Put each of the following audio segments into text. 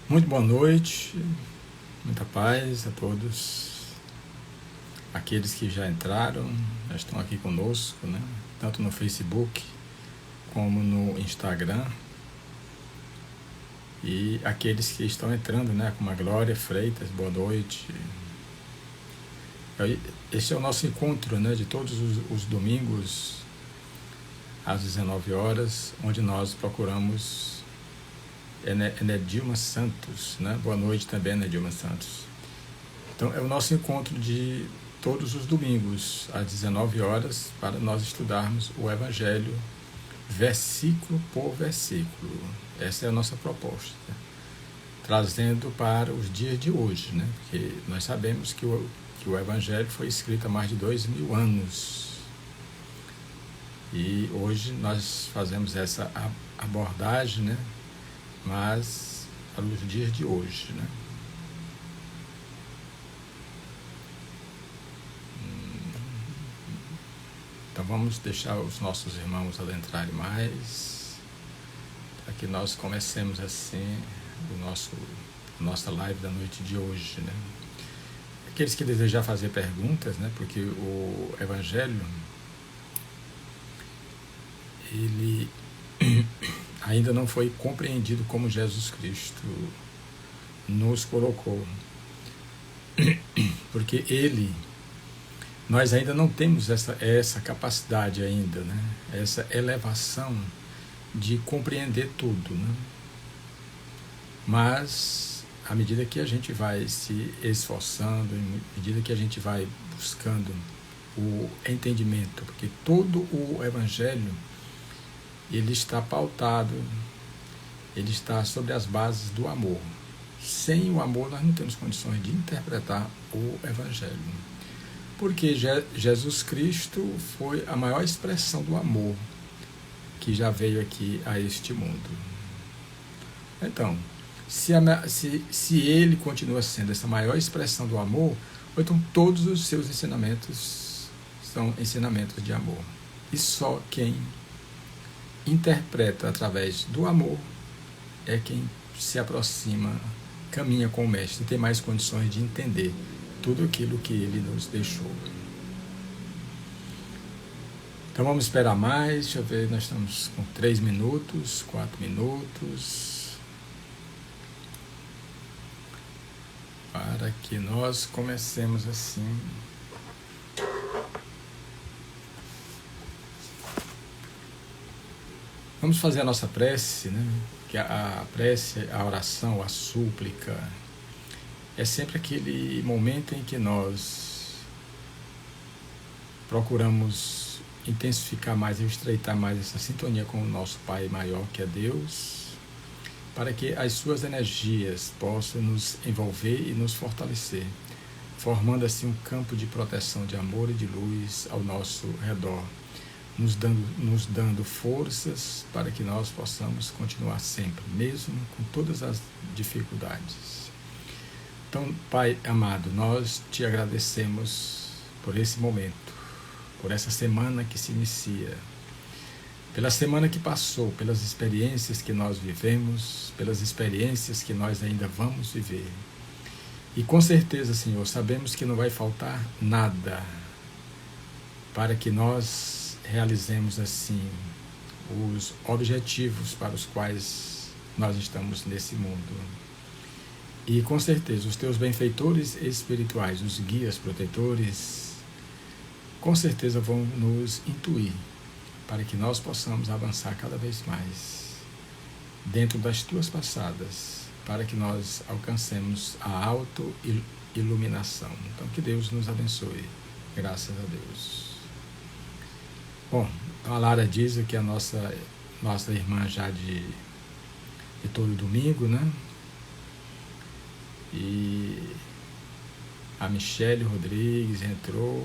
Muito boa noite, muita paz a todos. Aqueles que já entraram, já estão aqui conosco, né? Tanto no Facebook como no Instagram. E aqueles que estão entrando, né? Como a Glória Freitas, boa noite. Esse é o nosso encontro, né? De todos os domingos às 19 horas, onde nós procuramos Enedilma Santos, né? Boa noite também, Enedilma Santos. Então, é o nosso encontro de todos os domingos, às 19 horas, para nós estudarmos o Evangelho, versículo por versículo. Essa é a nossa proposta, trazendo para os dias de hoje, né? Porque nós sabemos que o Evangelho foi escrito há mais de 2000 anos. E hoje nós fazemos essa abordagem, né? Mas para os dias de hoje, né? Então vamos deixar os nossos irmãos adentrarem mais, para que nós comecemos assim nossa live da noite de hoje, né? Aqueles que desejar fazer perguntas, né? Porque o Evangelho, ele ainda não foi compreendido como Jesus Cristo nos colocou, porque nós ainda não temos essa capacidade ainda, né? Essa elevação de compreender tudo, né? Mas à medida que a gente vai se esforçando, à medida que a gente vai buscando o entendimento, porque todo o Evangelho ele está pautado, ele está sobre as bases do amor. Sem o amor nós não temos condições de interpretar o Evangelho. Porque Jesus Cristo foi a maior expressão do amor que já veio aqui a este mundo. Então, se ele continua sendo essa maior expressão do amor, então todos os seus ensinamentos são ensinamentos de amor. E só quem interpreta através do amor é quem se aproxima, caminha com o Mestre, tem mais condições de entender tudo aquilo que ele nos deixou. Então vamos esperar mais, deixa eu ver, nós estamos com 3 minutos, 4 minutos, para que nós comecemos assim. Vamos fazer a nossa prece, né? Que a prece, a oração, a súplica, é sempre aquele momento em que nós procuramos intensificar mais e estreitar mais essa sintonia com o nosso Pai maior, que é Deus, para que as suas energias possam nos envolver e nos fortalecer, formando assim um campo de proteção, de amor e de luz ao nosso redor, nos dando forças para que nós possamos continuar sempre, mesmo com todas as dificuldades. Então, Pai amado, nós te agradecemos por esse momento, por essa semana que se inicia, pela semana que passou, pelas experiências que nós vivemos, pelas experiências que nós ainda vamos viver. E com certeza, Senhor, sabemos que não vai faltar nada para que nós realizemos assim os objetivos para os quais nós estamos nesse mundo. E com certeza os teus benfeitores espirituais, os guias protetores, com certeza vão nos intuir para que nós possamos avançar cada vez mais dentro das tuas passadas, para que nós alcancemos a auto-iluminação. Então que Deus nos abençoe, graças a Deus. Bom, a Lara diz que a nossa irmã já de todo domingo, né? E a Michele Rodrigues entrou,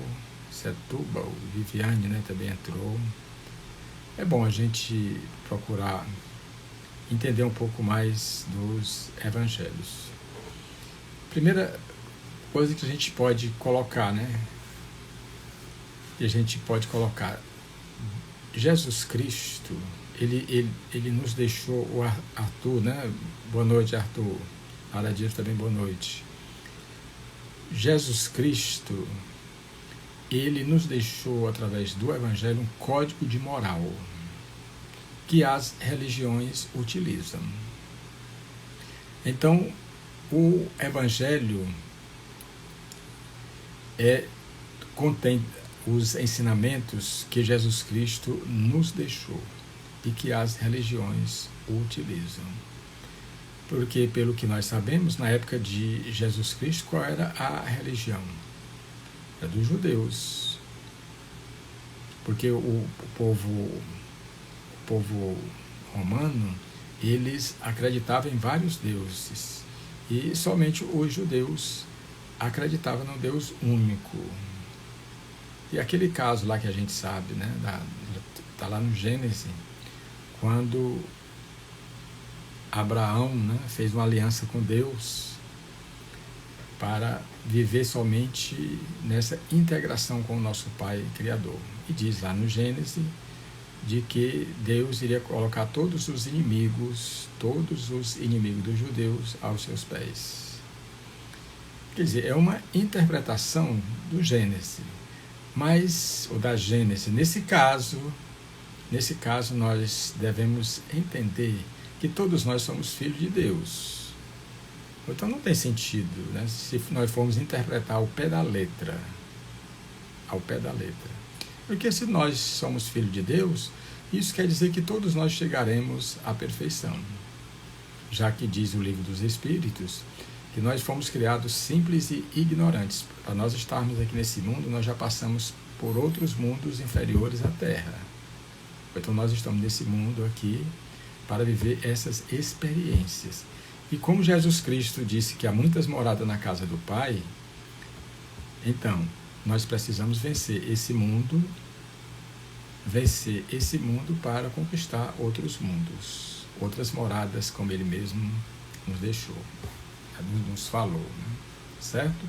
Setúbal, Viviane, né, também entrou. É bom a gente procurar entender um pouco mais dos evangelhos. Primeira coisa que a gente pode colocar, né? E a gente pode colocar Jesus Cristo, ele nos deixou, o Arthur, né? Boa noite, Arthur. Aradias também, boa noite. Jesus Cristo, ele nos deixou, através do Evangelho, um código de moral que as religiões utilizam. Então, o Evangelho contém os ensinamentos que Jesus Cristo nos deixou e que as religiões utilizam. Porque, pelo que nós sabemos, na época de Jesus Cristo, qual era a religião? Era dos judeus. Porque o povo romano, eles acreditavam em vários deuses. E somente os judeus acreditavam num Deus único. E aquele caso lá que a gente sabe, né, está lá no Gênesis, quando Abraão, né, fez uma aliança com Deus para viver somente nessa integração com o nosso Pai Criador. E diz lá no Gênesis de que Deus iria colocar todos os inimigos dos judeus aos seus pés. Quer dizer, é uma interpretação do Gênesis, ou da Gênesis. Nesse caso nós devemos entender que todos nós somos filhos de Deus. Então não tem sentido, né, se nós formos interpretar ao pé da letra. Porque se nós somos filhos de Deus, isso quer dizer que todos nós chegaremos à perfeição. Já que diz o Livro dos Espíritos que nós fomos criados simples e ignorantes. Para nós estarmos aqui nesse mundo, nós já passamos por outros mundos inferiores à Terra. Então nós estamos nesse mundo aqui para viver essas experiências. E como Jesus Cristo disse que há muitas moradas na casa do Pai, então nós precisamos vencer esse mundo para conquistar outros mundos, outras moradas, como Ele mesmo nos deixou, nos falou, né? Certo?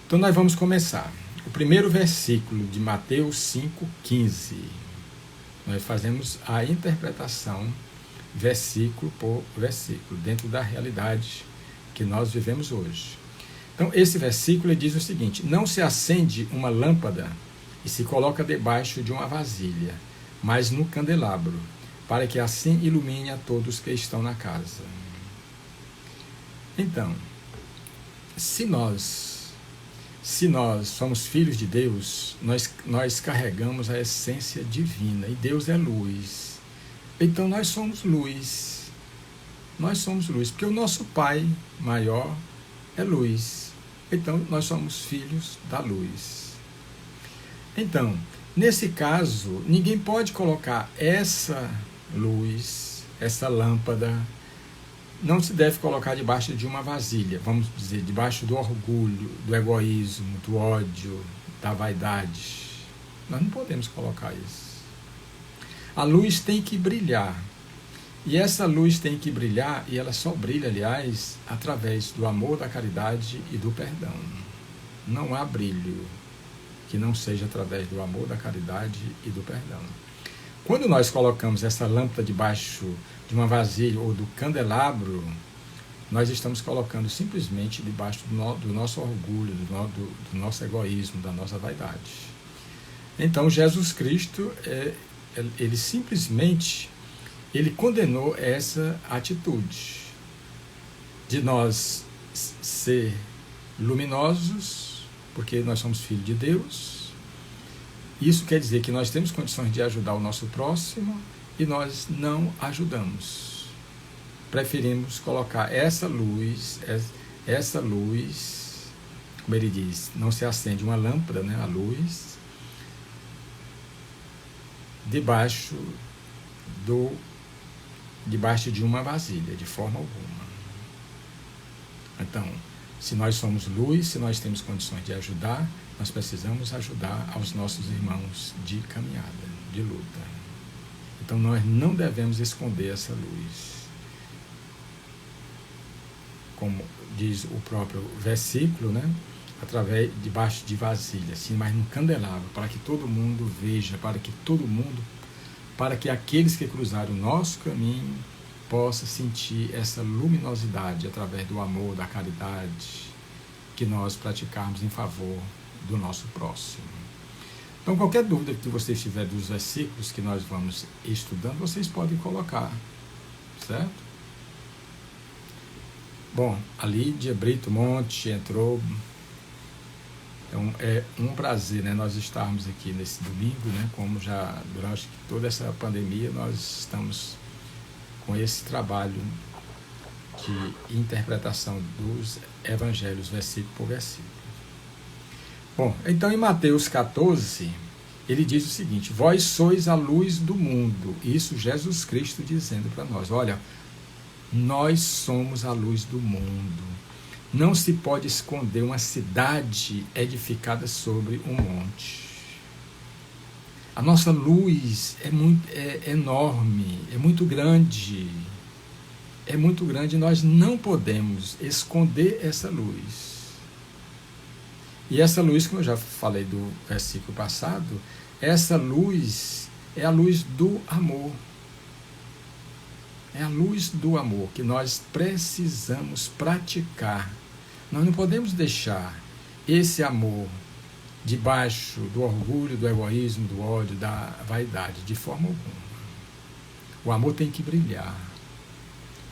Então nós vamos começar. O primeiro versículo de Mateus 5,15. Nós fazemos a interpretação versículo por versículo, dentro da realidade que nós vivemos hoje. Então, esse versículo diz o seguinte: não se acende uma lâmpada e se coloca debaixo de uma vasilha, mas no candelabro, para que assim ilumine a todos que estão na casa. Então, se nós somos filhos de Deus, nós carregamos a essência divina, e Deus é luz. Então nós somos luz, porque o nosso Pai maior é luz. Então nós somos filhos da luz. Então, nesse caso, ninguém pode colocar essa luz, essa lâmpada, não se deve colocar debaixo de uma vasilha, vamos dizer, debaixo do orgulho, do egoísmo, do ódio, da vaidade. Nós não podemos colocar isso. A luz tem que brilhar. E essa luz tem que brilhar, e ela só brilha, aliás, através do amor, da caridade e do perdão. Não há brilho que não seja através do amor, da caridade e do perdão. Quando nós colocamos essa lâmpada debaixo de uma vasilha ou do candelabro, nós estamos colocando simplesmente debaixo do nosso orgulho, do nosso egoísmo, da nossa vaidade. Então, Jesus Cristo, ele simplesmente condenou essa atitude de nós ser luminosos, porque nós somos filhos de Deus. Isso quer dizer que nós temos condições de ajudar o nosso próximo e nós não ajudamos. Preferimos colocar essa luz, como ele diz, não se acende uma lâmpada, né, a luz, debaixo de uma vasilha, de forma alguma. Então, se nós somos luz, se nós temos condições de ajudar, nós precisamos ajudar aos nossos irmãos de caminhada, de luta. Então, nós não devemos esconder essa luz. Como diz o próprio versículo, né? Debaixo de vasilha, assim, mas num candelabro, para que todo mundo veja, para que aqueles que cruzaram o nosso caminho possa sentir essa luminosidade através do amor, da caridade que nós praticarmos em favor do nosso próximo. Então, qualquer dúvida que vocês tiverem dos versículos que nós vamos estudando, vocês podem colocar, certo? Bom, a Lídia Brito Monte entrou. Então, é um prazer, né, nós estarmos aqui nesse domingo, né, como já durante toda essa pandemia nós estamos com esse trabalho de interpretação dos evangelhos, versículo por versículo. Bom, então em Mateus 14, ele diz o seguinte: vós sois a luz do mundo. Isso Jesus Cristo dizendo para nós, olha, nós somos a luz do mundo. Não se pode esconder uma cidade edificada sobre um monte. A nossa luz é enorme, é muito grande. É muito grande e nós não podemos esconder essa luz. E essa luz, como eu já falei do versículo passado, essa luz é a luz do amor. É a luz do amor que nós precisamos praticar. Nós não podemos deixar esse amor debaixo do orgulho, do egoísmo, do ódio, da vaidade, de forma alguma. O amor tem que brilhar,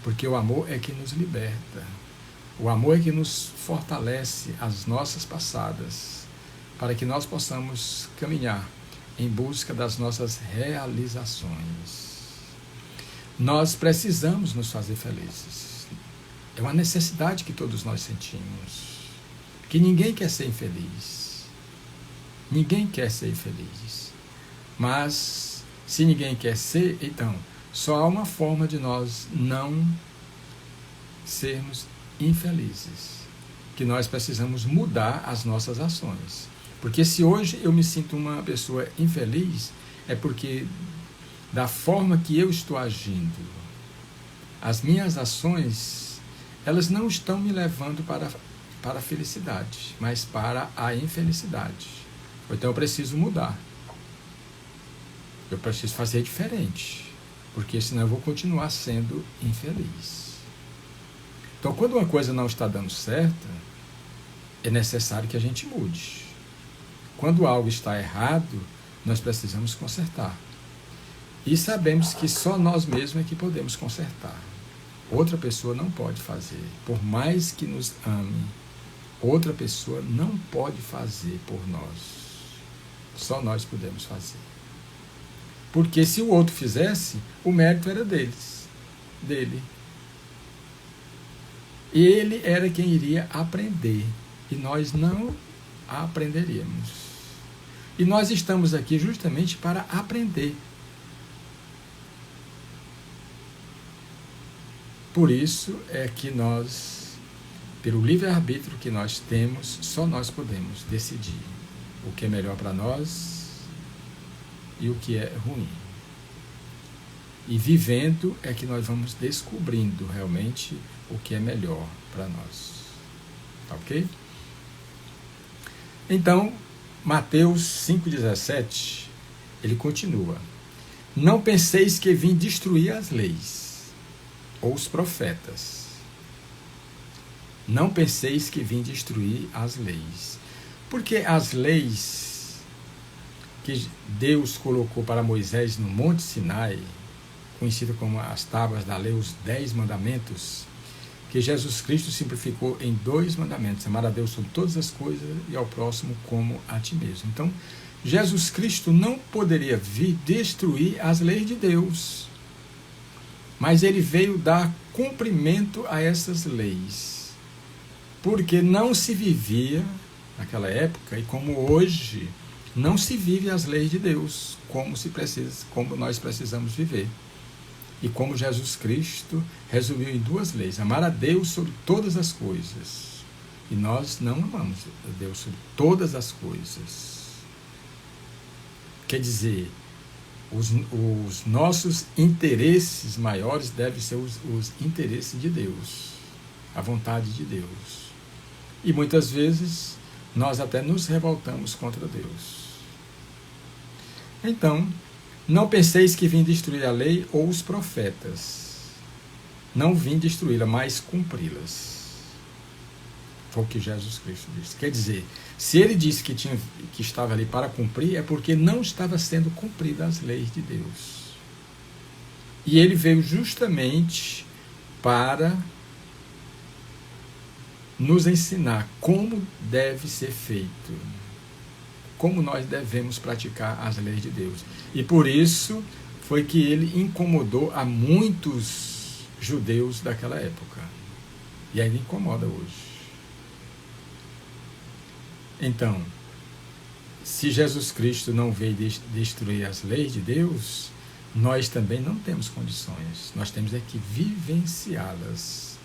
porque o amor é que nos liberta. O amor é que nos fortalece as nossas passadas, para que nós possamos caminhar em busca das nossas realizações. Nós precisamos nos fazer felizes. É uma necessidade que todos nós sentimos. Que ninguém quer ser infeliz. Ninguém quer ser infeliz. Mas, se ninguém quer ser, então, só há uma forma de nós não sermos infelizes. Que nós precisamos mudar as nossas ações. Porque se hoje eu me sinto uma pessoa infeliz, é porque da forma que eu estou agindo, as minhas ações, elas não estão me levando para a felicidade, mas para a infelicidade. Então eu preciso mudar. Eu preciso fazer diferente, porque senão eu vou continuar sendo infeliz. Então, quando uma coisa não está dando certo, é necessário que a gente mude. Quando algo está errado, nós precisamos consertar. E sabemos que só nós mesmos é que podemos consertar. Outra pessoa não pode fazer. Por mais que nos ame, outra pessoa não pode fazer por nós. Só nós podemos fazer. Porque se o outro fizesse, o mérito era dele. E ele era quem iria aprender. E nós não aprenderíamos. E nós estamos aqui justamente para aprender. Por isso é que nós, pelo livre-arbítrio que nós temos, só nós podemos decidir o que é melhor para nós e o que é ruim. E vivendo é que nós vamos descobrindo realmente o que é melhor para nós. Tá ok? Então, Mateus 5,17, ele continua: não penseis que vim destruir as leis ou os profetas. Não penseis que vim destruir as leis. Porque as leis que Deus colocou para Moisés no Monte Sinai, conhecido como as tábuas da lei, os 10 mandamentos, que Jesus Cristo simplificou em 2 mandamentos: amar a Deus sobre todas as coisas e ao próximo como a ti mesmo. Então, Jesus Cristo não poderia vir destruir as leis de Deus, mas ele veio dar cumprimento a essas leis, porque não se vivia naquela época, e como hoje não se vive as leis de Deus como nós precisamos viver. E como Jesus Cristo resumiu em 2 leis: amar a Deus sobre todas as coisas. E nós não amamos a Deus sobre todas as coisas. Quer dizer, os nossos interesses maiores devem ser os interesses de Deus, a vontade de Deus. E muitas vezes nós até nos revoltamos contra Deus. Então, não penseis que vim destruir a lei ou os profetas. Não vim destruí-la, mas cumpri-las. Foi o que Jesus Cristo disse. Quer dizer, se ele disse que estava ali para cumprir, é porque não estava sendo cumpridas as leis de Deus. E ele veio justamente para nos ensinar como deve ser feito, como nós devemos praticar as leis de Deus. E por isso foi que ele incomodou a muitos judeus daquela época. E ainda incomoda hoje. Então, se Jesus Cristo não veio destruir as leis de Deus, nós também não temos condições. Nós temos é que vivenciá-las,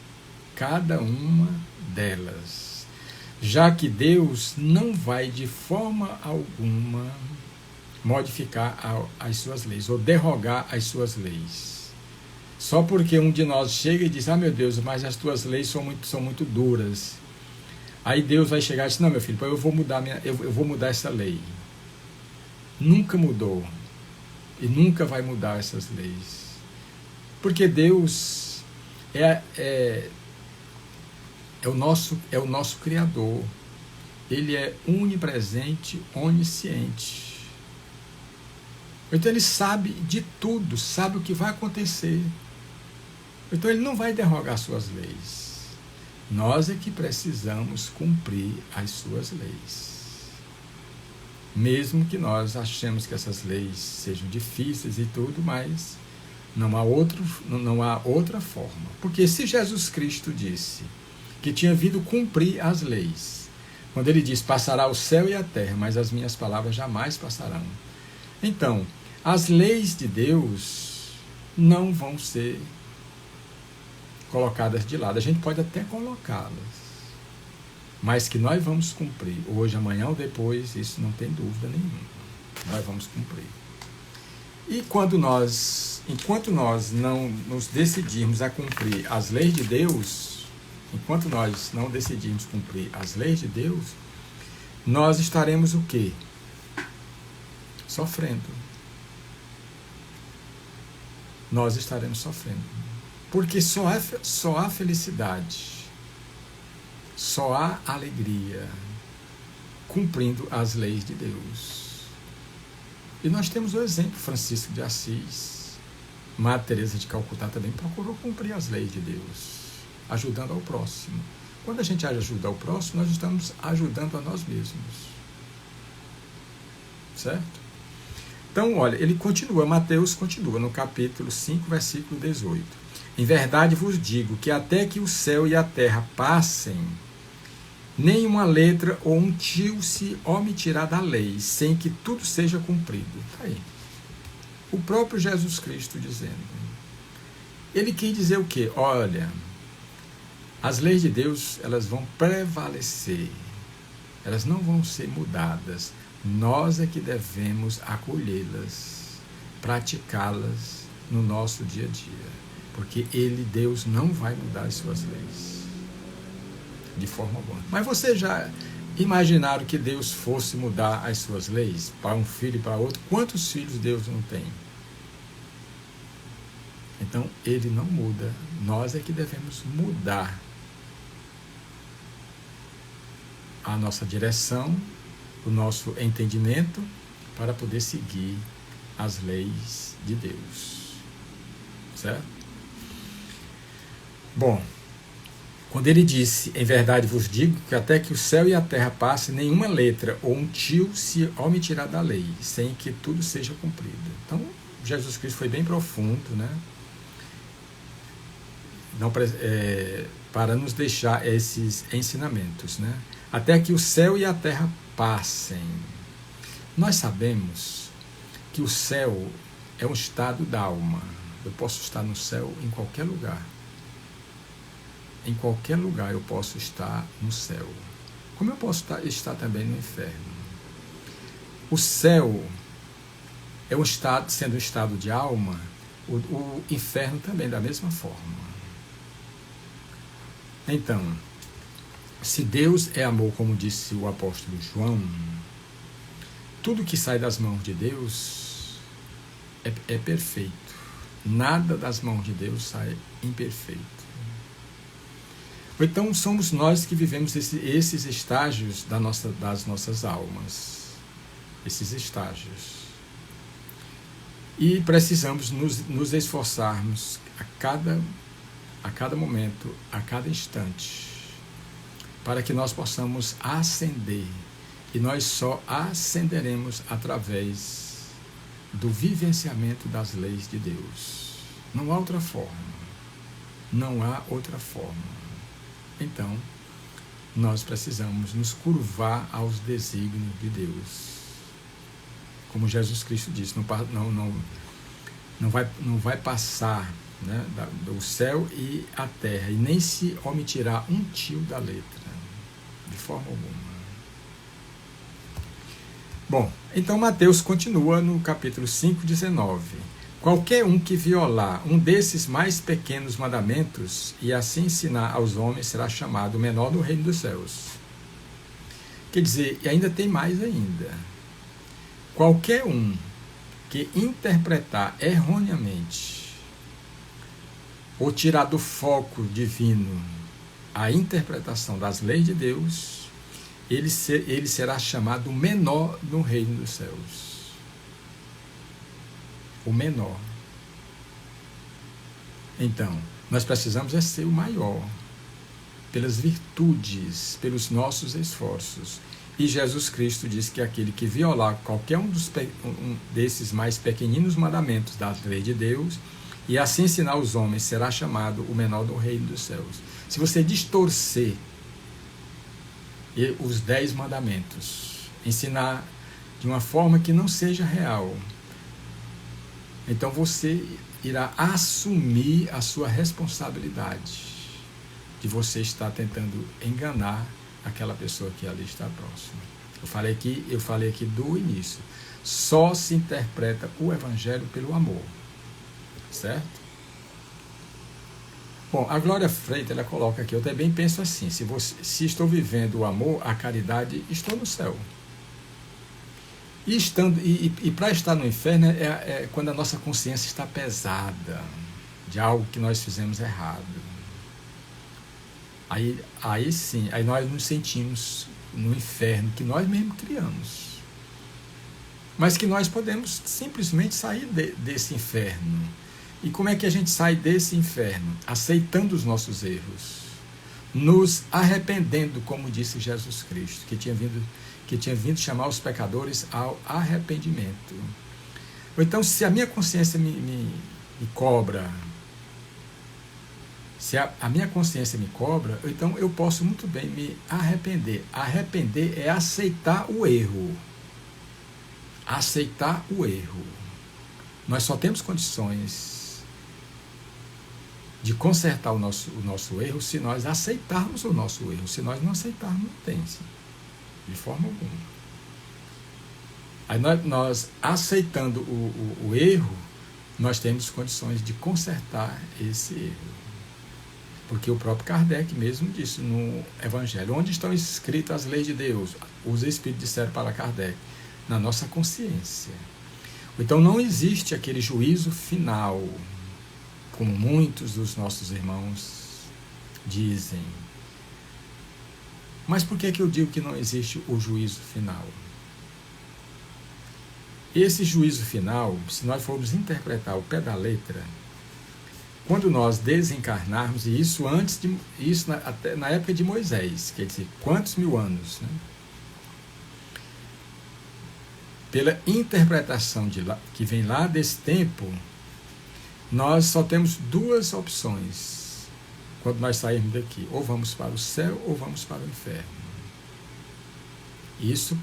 cada uma delas. Já que Deus não vai de forma alguma modificar as suas leis, ou derrogar as suas leis. Só porque um de nós chega e diz, meu Deus, mas as tuas leis são muito duras. Aí Deus vai chegar e diz, não, meu filho, eu vou mudar essa lei. Nunca mudou. E nunca vai mudar essas leis. Porque Deus é o nosso Criador. Ele é onipresente, onisciente. Então ele sabe de tudo, sabe o que vai acontecer. Então ele não vai derrogar suas leis. Nós é que precisamos cumprir as suas leis. Mesmo que nós achemos que essas leis sejam difíceis e tudo, mas não há outra forma. Porque se Jesus Cristo disse que tinha vindo cumprir as leis, quando ele diz, passará o céu e a terra, mas as minhas palavras jamais passarão. Então, as leis de Deus não vão ser colocadas de lado. A gente pode até colocá-las, mas que nós vamos cumprir, hoje, amanhã ou depois, isso não tem dúvida nenhuma. Nós vamos cumprir. E enquanto nós não nos decidirmos a cumprir as leis de Deus, enquanto nós não decidirmos cumprir as leis de Deus, nós estaremos o quê? Sofrendo. Nós estaremos sofrendo. Porque só há felicidade, só há alegria cumprindo as leis de Deus. E nós temos o exemplo, Francisco de Assis, Madre Teresa de Calcutá também procurou cumprir as leis de Deus, ajudando ao próximo. Quando a gente ajuda ao próximo, nós estamos ajudando a nós mesmos. Certo? Então, olha, ele continua, Mateus continua no capítulo 5, versículo 18. Em verdade vos digo que até que o céu e a terra passem, nenhuma letra ou um tio se omitirá da lei, sem que tudo seja cumprido. Está aí. O próprio Jesus Cristo dizendo. Ele quis dizer o quê? Olha, as leis de Deus, elas vão prevalecer. Elas não vão ser mudadas. Nós é que devemos acolhê-las, praticá-las no nosso dia a dia. Porque Deus, não vai mudar as suas leis. De forma alguma. Mas vocês já imaginaram que Deus fosse mudar as suas leis para um filho e para outro? Quantos filhos Deus não tem? Então, Ele não muda. Nós é que devemos mudar a nossa direção, o nosso entendimento, para poder seguir as leis de Deus. Certo? Bom, quando ele disse, em verdade vos digo, que até que o céu e a terra passem, nenhuma letra ou um tio se omitirá da lei, sem que tudo seja cumprido. Então, Jesus Cristo foi bem profundo, né? Para nos deixar esses ensinamentos, né? Até que o céu e a terra passem. Nós sabemos que o céu é um estado da alma. Eu posso estar no céu em qualquer lugar. Em qualquer lugar eu posso estar no céu. Como eu posso estar também no inferno. O céu é um estado, sendo um estado de alma, o inferno também da mesma forma. Então, se Deus é amor, como disse o apóstolo João, tudo que sai das mãos de Deus é perfeito. Nada das mãos de Deus sai imperfeito. Então somos nós que vivemos esses estágios das nossas almas. Esses estágios. E precisamos nos esforçarmos a cada momento, a cada instante, para que nós possamos ascender. E nós só ascenderemos através do vivenciamento das leis de Deus. Não há outra forma. Não há outra forma. Então, nós precisamos nos curvar aos desígnios de Deus. Como Jesus Cristo disse, não vai passar, né, do céu e a terra, e nem se omitirá um tio da letra, de forma alguma. Bom, então Mateus continua no capítulo 5, 19. Qualquer um que violar um desses mais pequenos mandamentos e assim ensinar aos homens será chamado menor no reino dos céus. Quer dizer, e ainda tem mais ainda. Qualquer um que interpretar erroneamente ou tirar do foco divino a interpretação das leis de Deus, ele será chamado menor no reino dos céus. O menor. Então, nós precisamos ser o maior, pelas virtudes, pelos nossos esforços. E Jesus Cristo diz que aquele que violar qualquer um desses mais pequeninos mandamentos da lei de Deus, e assim ensinar os homens, será chamado o menor do reino dos céus. Se você distorcer os 10 mandamentos, ensinar de uma forma que não seja real, então você irá assumir a sua responsabilidade de você estar tentando enganar aquela pessoa que ali está próxima. Eu falei aqui do início. Só se interpreta o Evangelho pelo amor. Certo? Bom, a Glória Freitas, ela coloca aqui, eu também penso assim, se estou vivendo o amor, a caridade, estou no céu. E para estar no inferno é quando a nossa consciência está pesada de algo que nós fizemos errado. Aí sim, aí nós nos sentimos no inferno que nós mesmos criamos. Mas que nós podemos simplesmente sair desse inferno. E como é que a gente sai desse inferno? Aceitando os nossos erros, nos arrependendo, como disse Jesus Cristo, que tinha vindo chamar os pecadores ao arrependimento. Ou então, se a minha consciência me cobra, se a minha consciência me cobra, então eu posso muito bem me arrepender. Arrepender é aceitar o erro. Aceitar o erro. Nós só temos condições de consertar o nosso erro se nós aceitarmos o nosso erro. Se nós não aceitarmos, não tem, de forma alguma. Aí nós aceitando o erro, nós temos condições de consertar esse erro. Porque o próprio Kardec mesmo disse no Evangelho, onde estão escritas as leis de Deus? Os Espíritos disseram para Kardec, na nossa consciência. Então não existe aquele juízo final, como muitos dos nossos irmãos dizem. Mas por que eu digo que não existe o juízo final? Esse juízo final, se nós formos interpretar o pé da letra, quando nós desencarnarmos, e isso até na época de Moisés, quer dizer, quantos mil anos, né? Pela interpretação que vem lá desse tempo, nós só temos duas opções quando nós sairmos daqui. Ou vamos para o céu ou vamos para o inferno. Isso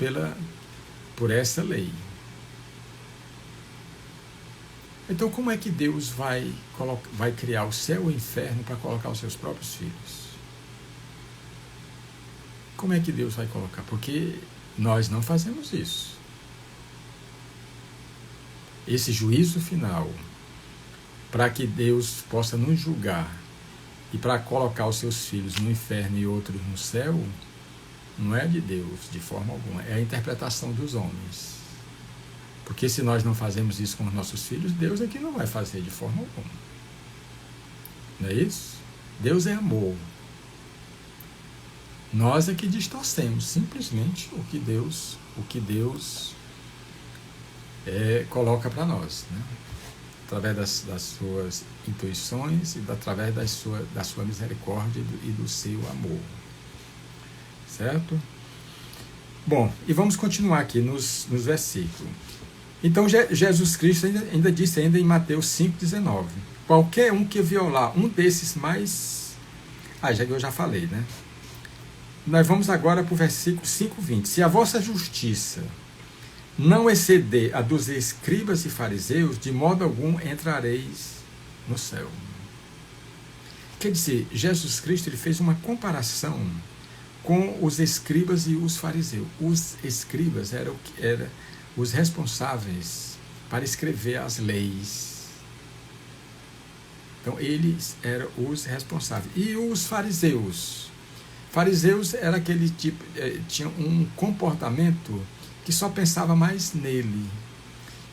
por essa lei. Então, como é que Deus vai criar o céu e o inferno para colocar os seus próprios filhos? Como é que Deus vai colocar? Porque nós não fazemos isso. Esse juízo final, para que Deus possa nos julgar e para colocar os seus filhos no inferno e outros no céu, não é de Deus, de forma alguma. É a interpretação dos homens. Porque se nós não fazemos isso com os nossos filhos, Deus aqui não vai fazer de forma alguma. Não é isso? Deus é amor. Nós é que distorcemos simplesmente o que Deus coloca para nós, né? Através das suas intuições e através da sua misericórdia e do seu amor. Certo? Bom, e vamos continuar aqui nos versículos. Então, Jesus Cristo ainda disse em Mateus 5,19: qualquer um que violar um desses mais... eu já falei, né? Nós vamos agora para o versículo 5,20. Se a vossa justiça não exceder a dos escribas e fariseus, de modo algum entrareis no céu. Quer dizer, Jesus Cristo ele fez uma comparação com os escribas e os fariseus. Os escribas eram os responsáveis para escrever as leis. Então, eles eram os responsáveis. E os fariseus? Fariseus era aquele tipo, tinha um comportamento que só pensava mais nele.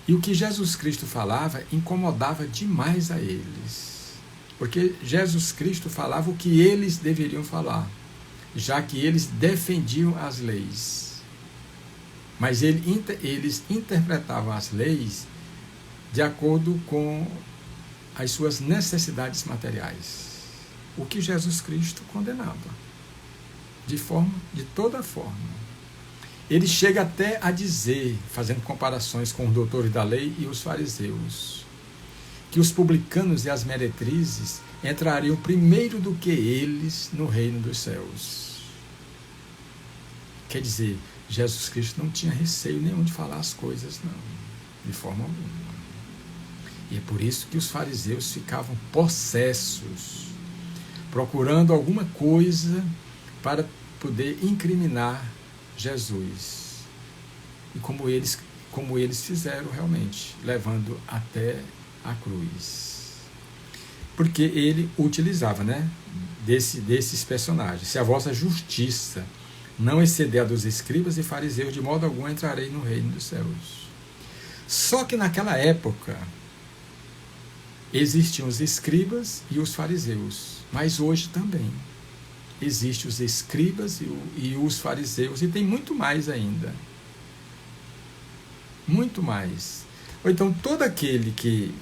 E o que Jesus Cristo falava incomodava demais a eles. Porque Jesus Cristo falava o que eles deveriam falar, já que eles defendiam as leis. Mas eles interpretavam as leis de acordo com as suas necessidades materiais. O que Jesus Cristo condenava. De toda forma. Ele chega até a dizer, fazendo comparações com os doutores da lei e os fariseus, que os publicanos e as meretrizes entrariam primeiro do que eles no reino dos céus. Quer dizer, Jesus Cristo não tinha receio nenhum de falar as coisas, não, de forma alguma. E é por isso que os fariseus ficavam possessos, procurando alguma coisa para poder incriminar Jesus. E como eles fizeram realmente, levando até a cruz. Porque ele utilizava, né, desses personagens. Se a vossa justiça não exceder a dos escribas e fariseus, de modo algum entrarei no reino dos céus. Só que naquela época existiam os escribas e os fariseus, mas hoje também existem os escribas e os fariseus, e tem muito mais ainda. Muito mais. Ou então, todo aquele que,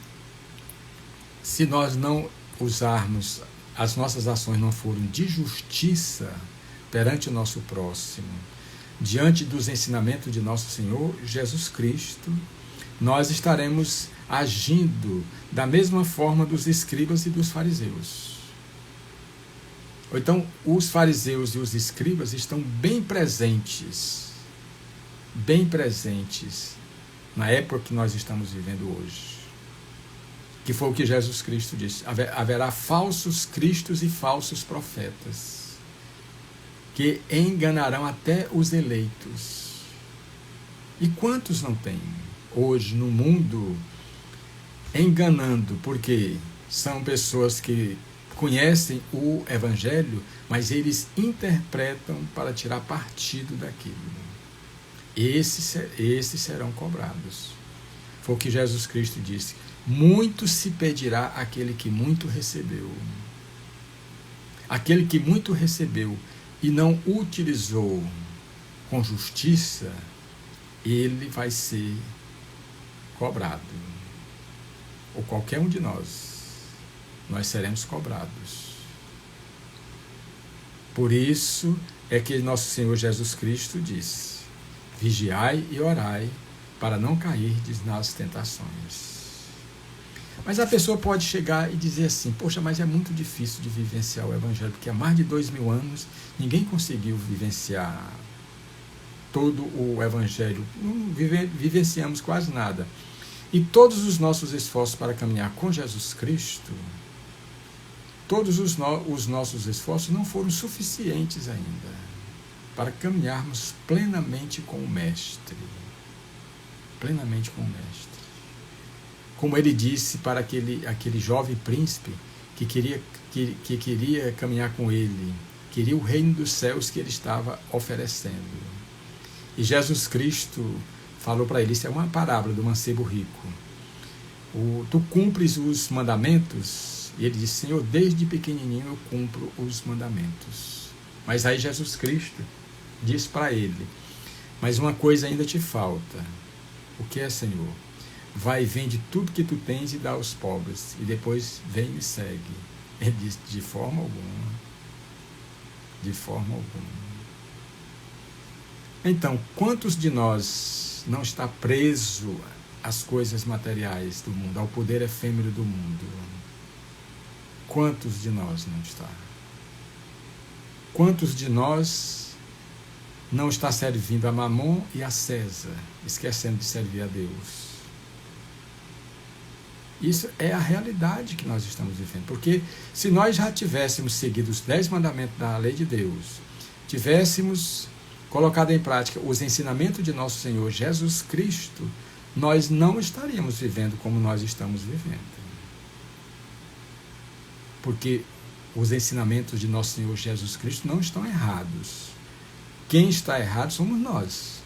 se nós não usarmos, as nossas ações não forem de justiça perante o nosso próximo, diante dos ensinamentos de nosso Senhor Jesus Cristo, nós estaremos agindo da mesma forma dos escribas e dos fariseus. Ou então, os fariseus e os escribas estão bem presentes na época que nós estamos vivendo hoje. Que foi o que Jesus Cristo disse: haverá falsos cristos e falsos profetas, que enganarão até os eleitos. E quantos não tem hoje no mundo enganando, porque são pessoas que conhecem o Evangelho, mas eles interpretam para tirar partido daquilo. Esses serão cobrados. Foi o que Jesus Cristo disse: muito se pedirá àquele que muito recebeu. Aquele que muito recebeu e não utilizou com justiça, ele vai ser cobrado. Ou qualquer um de nós seremos cobrados. Por isso é que nosso Senhor Jesus Cristo disse: vigiai e orai, para não cairdes nas tentações. Mas a pessoa pode chegar e dizer assim: poxa, mas é muito difícil de vivenciar o Evangelho, porque há mais de 2000 anos ninguém conseguiu vivenciar todo o Evangelho. Não vivenciamos quase nada. E todos os nossos esforços para caminhar com Jesus Cristo, todos os nossos esforços não foram suficientes ainda para caminharmos plenamente com o Mestre. Plenamente com o Mestre. Como ele disse para aquele jovem príncipe que queria caminhar com ele, queria o reino dos céus que ele estava oferecendo. E Jesus Cristo falou para ele, isso é uma parábola do mancebo rico. Tu cumpres os mandamentos? E ele disse, Senhor, desde pequenininho eu cumpro os mandamentos. Mas aí Jesus Cristo diz para ele, mas uma coisa ainda te falta. O que é, Senhor? Vai e vende tudo que tu tens e dá aos pobres, e depois vem e me segue. Ele disse, de forma alguma. De forma alguma. Então, quantos de nós não está preso às coisas materiais do mundo, ao poder efêmero do mundo? Quantos de nós não está? Quantos de nós não está servindo a Mamon e a César, esquecendo de servir a Deus? Isso é a realidade que nós estamos vivendo, porque se nós já tivéssemos seguido os 10 mandamentos da lei de Deus, tivéssemos colocado em prática os ensinamentos de nosso Senhor Jesus Cristo, nós não estaríamos vivendo como nós estamos vivendo. Porque os ensinamentos de nosso Senhor Jesus Cristo não estão errados. Quem está errado somos nós.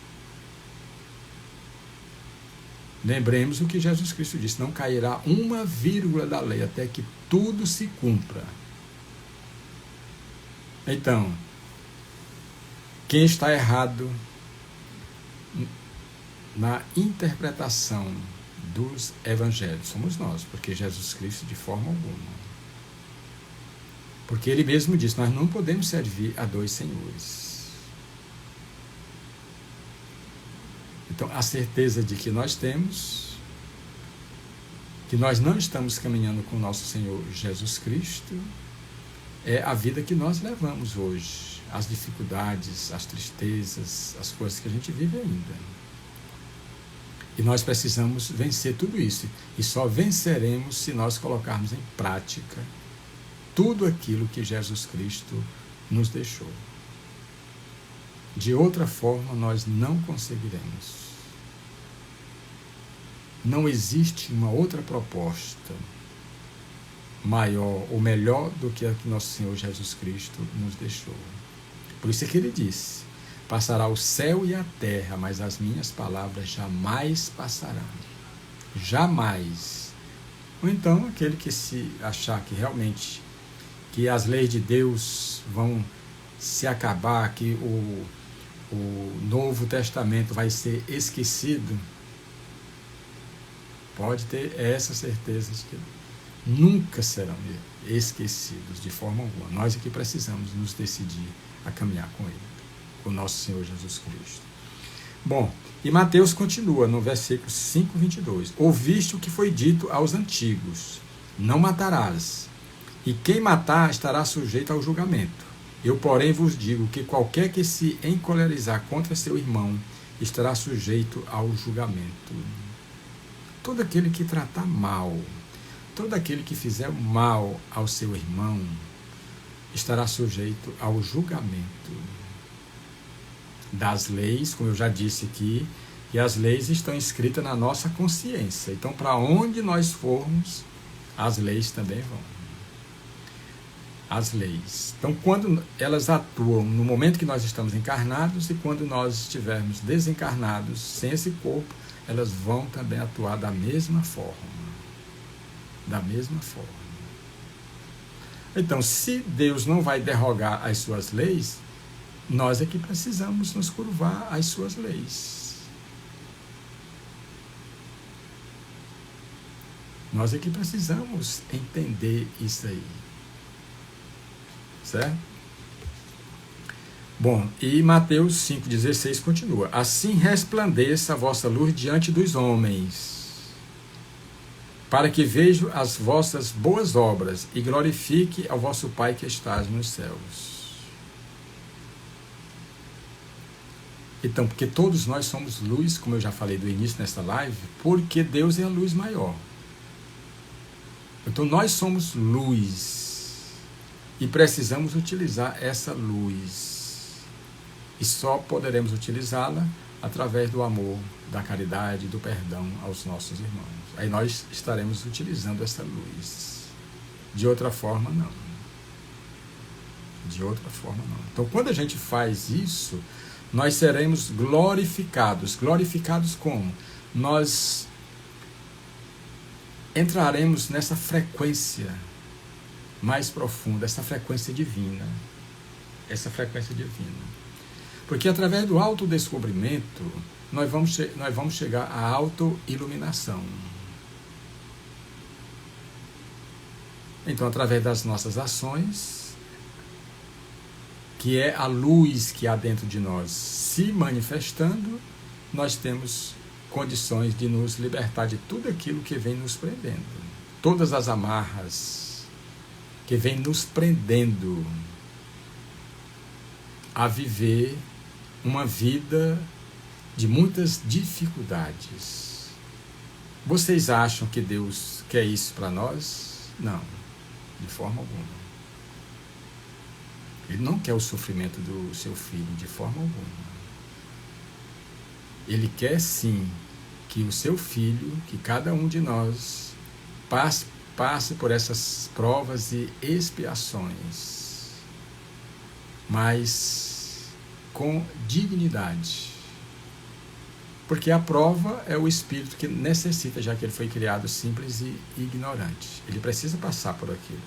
Lembremos o que Jesus Cristo disse, não cairá uma vírgula da lei até que tudo se cumpra. Então, quem está errado na interpretação dos evangelhos somos nós, porque Jesus Cristo de forma alguma. Porque ele mesmo disse, nós não podemos servir a 2 senhores. Então, a certeza de que nós temos, que nós não estamos caminhando com o nosso Senhor Jesus Cristo, é a vida que nós levamos hoje, as dificuldades, as tristezas, as coisas que a gente vive ainda. E nós precisamos vencer tudo isso, e só venceremos se nós colocarmos em prática tudo aquilo que Jesus Cristo nos deixou. De outra forma, nós não conseguiremos. Não existe uma outra proposta maior ou melhor do que a que nosso Senhor Jesus Cristo nos deixou. Por isso é que ele disse, passará o céu e a terra, mas as minhas palavras jamais passarão. Jamais. Ou então, aquele que se achar que realmente que as leis de Deus vão se acabar, que o Novo Testamento vai ser esquecido, pode ter essa certeza de que nunca serão esquecidos de forma alguma. Nós aqui precisamos nos decidir a caminhar com ele, com o nosso Senhor Jesus Cristo. Bom, e Mateus continua no versículo 5:22. Ouviste o que foi dito aos antigos, não matarás, e quem matar estará sujeito ao julgamento. Eu, porém, vos digo que qualquer que se encolerizar contra seu irmão estará sujeito ao julgamento. Todo aquele que tratar mal, todo aquele que fizer mal ao seu irmão, estará sujeito ao julgamento das leis, como eu já disse aqui, e as leis estão escritas na nossa consciência. Então, para onde nós formos, as leis também vão. As leis. Então, quando elas atuam no momento que nós estamos encarnados e quando nós estivermos desencarnados, sem esse corpo, elas vão também atuar da mesma forma. Da mesma forma. Então, se Deus não vai derrogar as suas leis, nós é que precisamos nos curvar às suas leis. Nós é que precisamos entender isso aí. Certo? Bom, e Mateus 5,16 continua. Assim resplandeça a vossa luz diante dos homens, para que vejam as vossas boas obras e glorifique ao vosso Pai que estás nos céus. Então, porque todos nós somos luz, como eu já falei do início nessa live, porque Deus é a luz maior. Então, nós somos luz. E precisamos utilizar essa luz. E só poderemos utilizá-la através do amor, da caridade, do perdão aos nossos irmãos. Aí nós estaremos utilizando essa luz. De outra forma, não. De outra forma, não. Então, quando a gente faz isso, nós seremos glorificados. Glorificados como? Nós entraremos nessa frequência mais profunda, essa frequência divina. Essa frequência divina. Porque através do autodescobrimento, nós vamos chegar à autoiluminação. Então, através das nossas ações, que é a luz que há dentro de nós se manifestando, nós temos condições de nos libertar de tudo aquilo que vem nos prendendo. Todas as amarras que vem nos prendendo a viver uma vida de muitas dificuldades. Vocês acham que Deus quer isso para nós? Não, de forma alguma. Ele não quer o sofrimento do seu filho, de forma alguma. Ele quer sim que o seu filho, que cada um de nós passe por essas provas e expiações, mas com dignidade. Porque a prova é o espírito que necessita, já que ele foi criado simples e ignorante. Ele precisa passar por aquilo.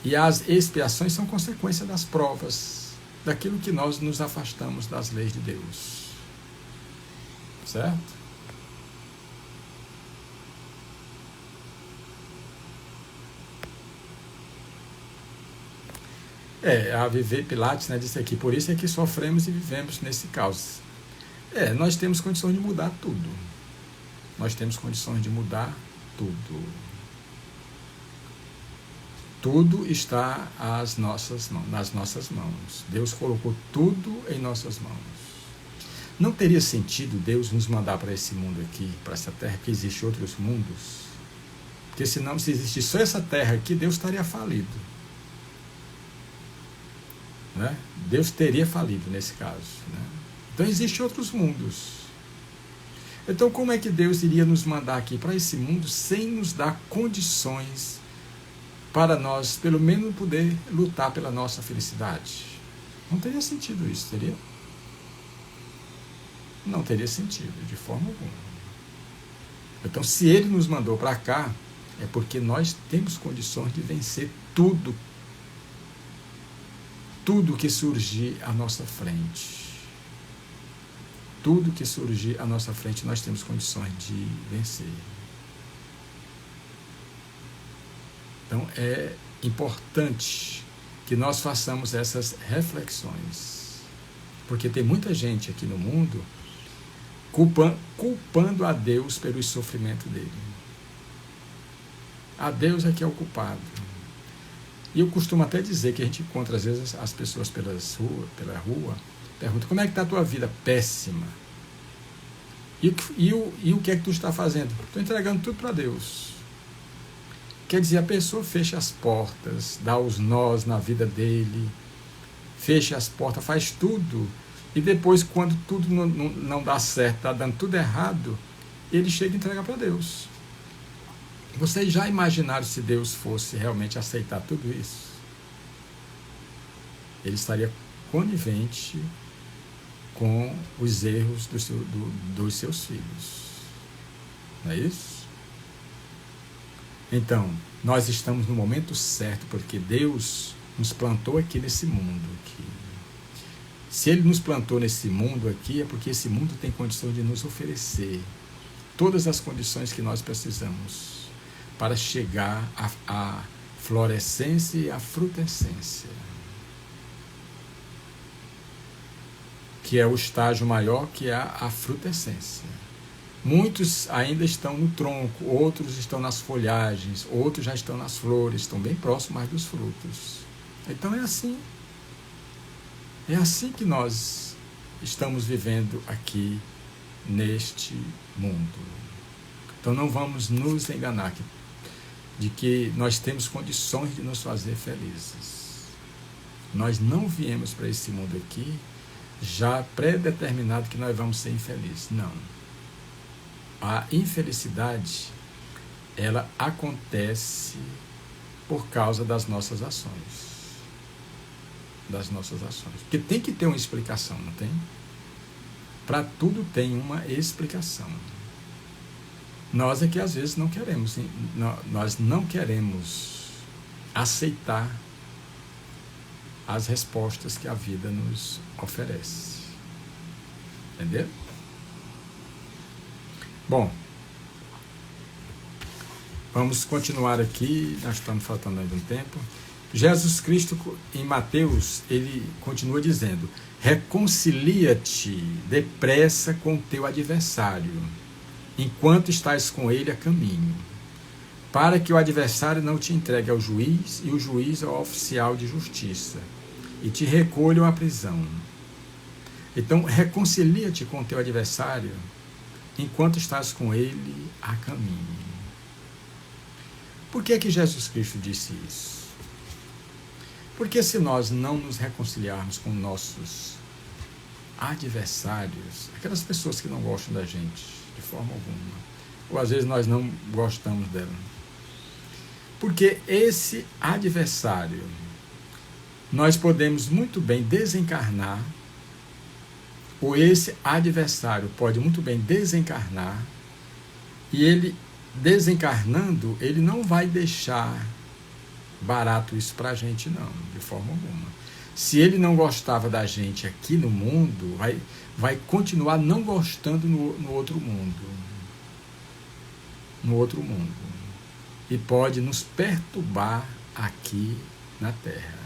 E as expiações são consequência das provas, daquilo que nós nos afastamos das leis de Deus. Certo? A Viver Pilates, né, disse aqui, por isso é que sofremos e vivemos nesse caos. Nós temos condições de mudar tudo. Nós temos condições de mudar tudo. Tudo está nas nossas mãos. Deus colocou tudo em nossas mãos. Não teria sentido Deus nos mandar para esse mundo aqui, para essa terra, que existem outros mundos? Porque senão, se existisse só essa terra aqui, Deus estaria falido. Né? Deus teria falido nesse caso. Né? Então existem outros mundos. Então como é que Deus iria nos mandar aqui para esse mundo sem nos dar condições para nós, pelo menos, poder lutar pela nossa felicidade? Não teria sentido isso, teria? Não teria sentido, de forma alguma. Então, se Ele nos mandou para cá, é porque nós temos condições de vencer tudo que surgir à nossa frente. Tudo que surgir à nossa frente, nós temos condições de vencer. Então, é importante que nós façamos essas reflexões. Porque tem muita gente aqui no mundo culpando a Deus pelo sofrimento dele. A Deus é que é o culpado. E eu costumo até dizer que a gente encontra, às vezes, as pessoas pela rua, perguntam, como é que está a tua vida? Péssima. E o que é que tu está fazendo? Estou entregando tudo para Deus. Quer dizer, a pessoa fecha as portas, dá os nós na vida dele, fecha as portas, faz tudo, e depois, quando tudo não dá certo, está dando tudo errado, ele chega e entrega para Deus. Vocês já imaginaram se Deus fosse realmente aceitar tudo isso? Ele estaria conivente com os erros dos seus filhos. Não é isso? Então, nós estamos no momento certo, porque Deus nos plantou aqui nesse mundo. Se Ele nos plantou nesse mundo aqui, é porque esse mundo tem condição de nos oferecer todas as condições que nós precisamos para chegar à florescência e à frutescência, que é o estágio maior, que é a frutescência. Muitos ainda estão no tronco, outros estão nas folhagens, outros já estão nas flores, estão bem próximos dos frutos. Então é assim. É assim que nós estamos vivendo aqui neste mundo. Então não vamos nos enganar de que nós temos condições de nos fazer felizes. Nós não viemos para esse mundo aqui já pré-determinado que nós vamos ser infelizes. Não. A infelicidade, ela acontece por causa das nossas ações. das nossas ações. Porque tem que ter uma explicação, não tem? Para tudo tem uma explicação. Nós é que às vezes não queremos, nós não queremos aceitar as respostas que a vida nos oferece. Entendeu? Bom, vamos continuar aqui, nós estamos faltando ainda um tempo. Jesus Cristo, em Mateus, ele continua dizendo: reconcilia-te depressa com o teu adversário, enquanto estás com ele a caminho, para que o adversário não te entregue ao juiz e o juiz ao oficial de justiça, e te recolham à prisão. Então, reconcilia-te com o teu adversário, enquanto estás com ele a caminho. Por que Jesus Cristo disse isso? Porque se nós não nos reconciliarmos com nossos adversários, aquelas pessoas que não gostam da gente de forma alguma, ou às vezes nós não gostamos dela, porque esse adversário nós podemos muito bem desencarnar, ou esse adversário pode muito bem desencarnar, e ele desencarnando, ele não vai deixar barato isso para a gente, não, de forma alguma. Se ele não gostava da gente aqui no mundo, vai continuar não gostando no outro mundo. No outro mundo. E pode nos perturbar aqui na Terra.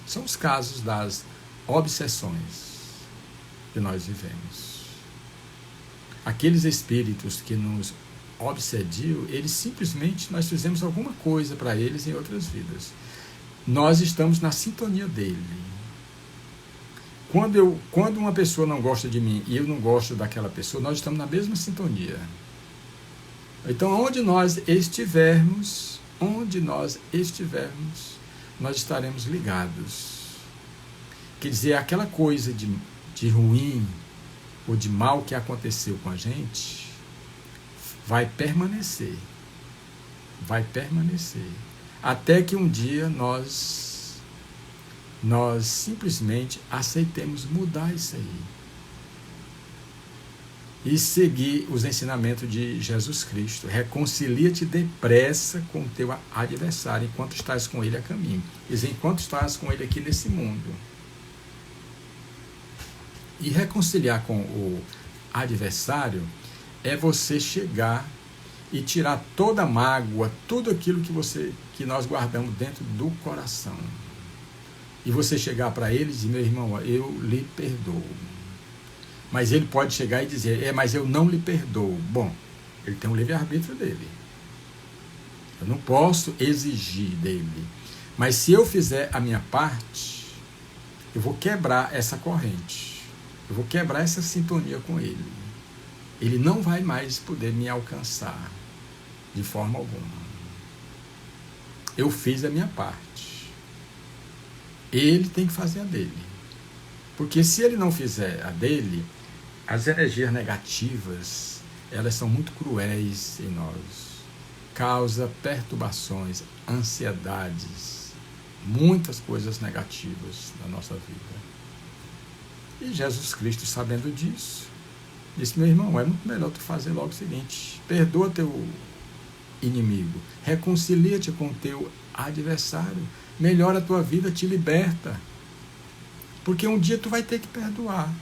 São os casos das obsessões que nós vivemos. Aqueles espíritos que nos obsediam, eles simplesmente, nós fizemos alguma coisa para eles em outras vidas. Nós estamos na sintonia dele. Quando uma pessoa não gosta de mim e eu não gosto daquela pessoa, nós estamos na mesma sintonia. Então, onde nós estivermos, nós estaremos ligados. Quer dizer, aquela coisa de ruim ou de mal que aconteceu com a gente vai permanecer, até que um dia nós simplesmente aceitemos mudar isso aí e seguir os ensinamentos de Jesus Cristo. Reconcilia-te depressa com o teu adversário enquanto estás com ele a caminho, quer dizer, enquanto estás com ele aqui nesse mundo. E reconciliar com o adversário é você chegar e tirar toda a mágoa, tudo aquilo que nós guardamos dentro do coração. E você chegar para ele e dizer: meu irmão, eu lhe perdoo. Mas ele pode chegar e dizer: mas eu não lhe perdoo. Bom, ele tem um livre-arbítrio dele. Eu não posso exigir dele. Mas se eu fizer a minha parte, eu vou quebrar essa corrente. Eu vou quebrar essa sintonia com ele. Ele não vai mais poder me alcançar de forma alguma. Eu fiz a minha parte. Ele tem que fazer a dele. Porque se ele não fizer a dele, as energias negativas, elas são muito cruéis em nós. Causa perturbações, ansiedades, muitas coisas negativas na nossa vida. E Jesus Cristo, sabendo disso, disse: meu irmão, é muito melhor tu fazer logo o seguinte: perdoa teu inimigo, reconcilia-te com teu adversário, melhora a tua vida, te liberta. Porque um dia tu vai ter que perdoar.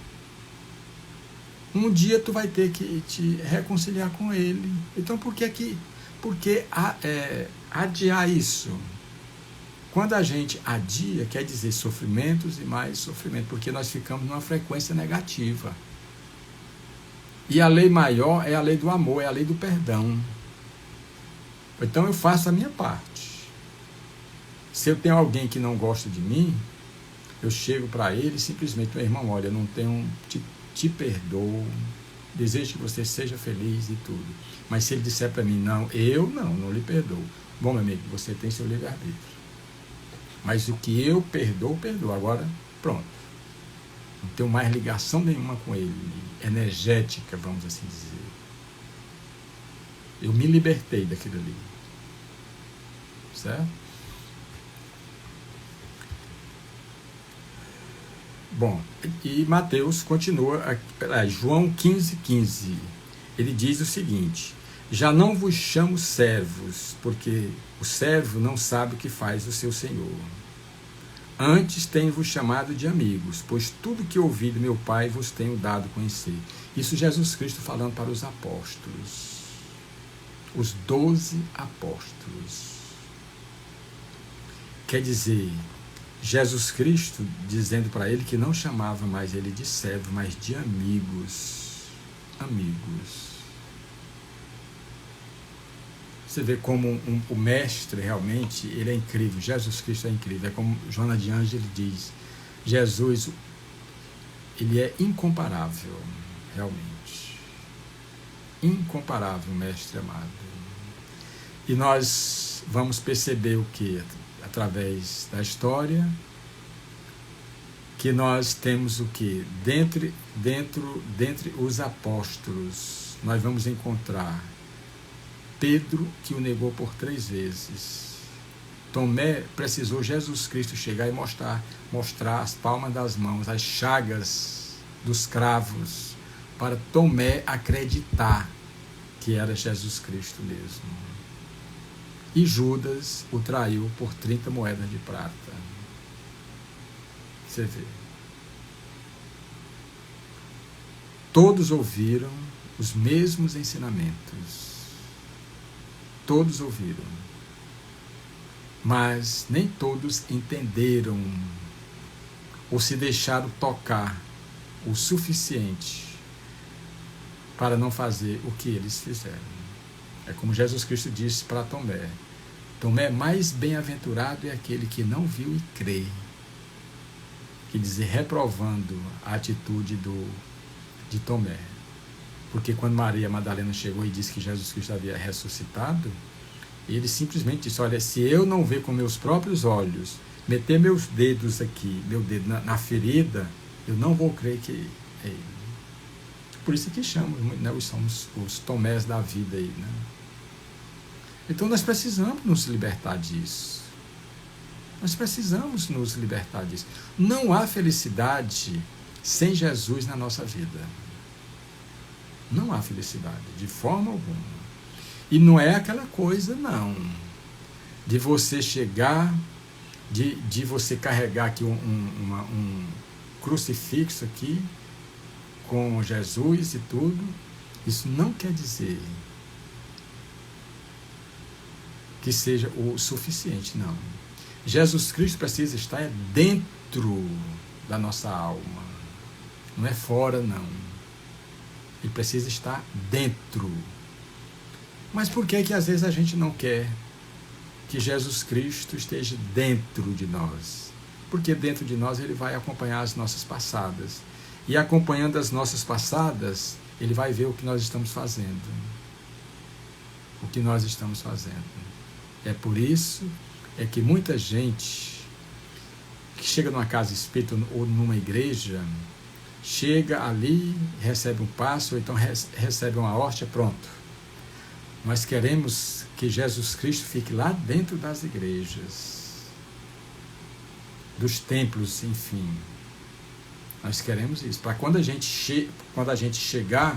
Um dia tu vai ter que te reconciliar com ele. Então por que adiar isso? Quando a gente adia, quer dizer sofrimentos e mais sofrimento, porque nós ficamos numa frequência negativa. E a lei maior é a lei do amor, é a lei do perdão. Então eu faço a minha parte. Se eu tenho alguém que não gosta de mim, eu chego para ele e simplesmente: meu irmão, olha, eu não tenho, te perdoo, desejo que você seja feliz e tudo. Mas se ele disser para mim: não, eu não lhe perdoo. Bom, meu amigo, você tem seu livre-arbítrio. Mas o que eu perdoo, perdoo. Agora, pronto. Não tenho mais ligação nenhuma com ele, energética, vamos assim dizer. Eu me libertei daquilo ali. Certo? Bom, e Mateus continua, João 15,15. Ele diz o seguinte: já não vos chamo servos, porque o servo não sabe o que faz o seu senhor. Antes tenho-vos chamado de amigos, pois tudo que ouvi do meu Pai vos tenho dado a conhecer. Isso Jesus Cristo falando para os apóstolos, os 12 apóstolos. Quer dizer, Jesus Cristo dizendo para ele que não chamava mais ele de servo, mas de amigos. Amigos. Você vê como o mestre realmente, ele é incrível, Jesus Cristo é incrível. É como Joana de Ângeles diz, Jesus, ele é incomparável, realmente. Incomparável, mestre amado. E nós vamos perceber o que? Através da história, que nós temos o que? Dentre os apóstolos, nós vamos encontrar Pedro, que o negou por 3 vezes. Tomé precisou Jesus Cristo chegar e mostrar as palmas das mãos, as chagas dos cravos, para Tomé acreditar que era Jesus Cristo mesmo. E Judas o traiu por 30 moedas de prata. Você vê. Todos ouviram os mesmos ensinamentos. Todos ouviram, mas nem todos entenderam ou se deixaram tocar o suficiente para não fazer o que eles fizeram. É como Jesus Cristo disse para Tomé: Tomé, mais bem-aventurado é aquele que não viu e crê. Quer dizer, reprovando a atitude de Tomé. Porque quando Maria Madalena chegou e disse que Jesus Cristo havia ressuscitado, ele simplesmente disse: olha, se eu não ver com meus próprios olhos, meter meus dedos aqui, meu dedo na ferida, eu não vou crer que é ele. Por isso que chamamos, né, somos os Tomés da vida aí, né? Então nós precisamos nos libertar disso. Nós precisamos nos libertar disso. Não há felicidade sem Jesus na nossa vida. Não há felicidade, de forma alguma. E não é aquela coisa, não, de você chegar, de você carregar aqui um crucifixo aqui, com Jesus e tudo. Isso não quer dizer que seja o suficiente, não. Jesus Cristo precisa estar dentro da nossa alma, não é fora, não. Ele precisa estar dentro. Mas por que às vezes a gente não quer que Jesus Cristo esteja dentro de nós? Porque dentro de nós ele vai acompanhar as nossas passadas. E acompanhando as nossas passadas, ele vai ver o que nós estamos fazendo. O que nós estamos fazendo. É por isso que muita gente que chega numa casa espírita ou numa igreja, chega ali, recebe um passo, ou então recebe uma hóstia, pronto. Nós queremos que Jesus Cristo fique lá dentro das igrejas, dos templos, enfim. Nós queremos isso. Para quando a gente chegar,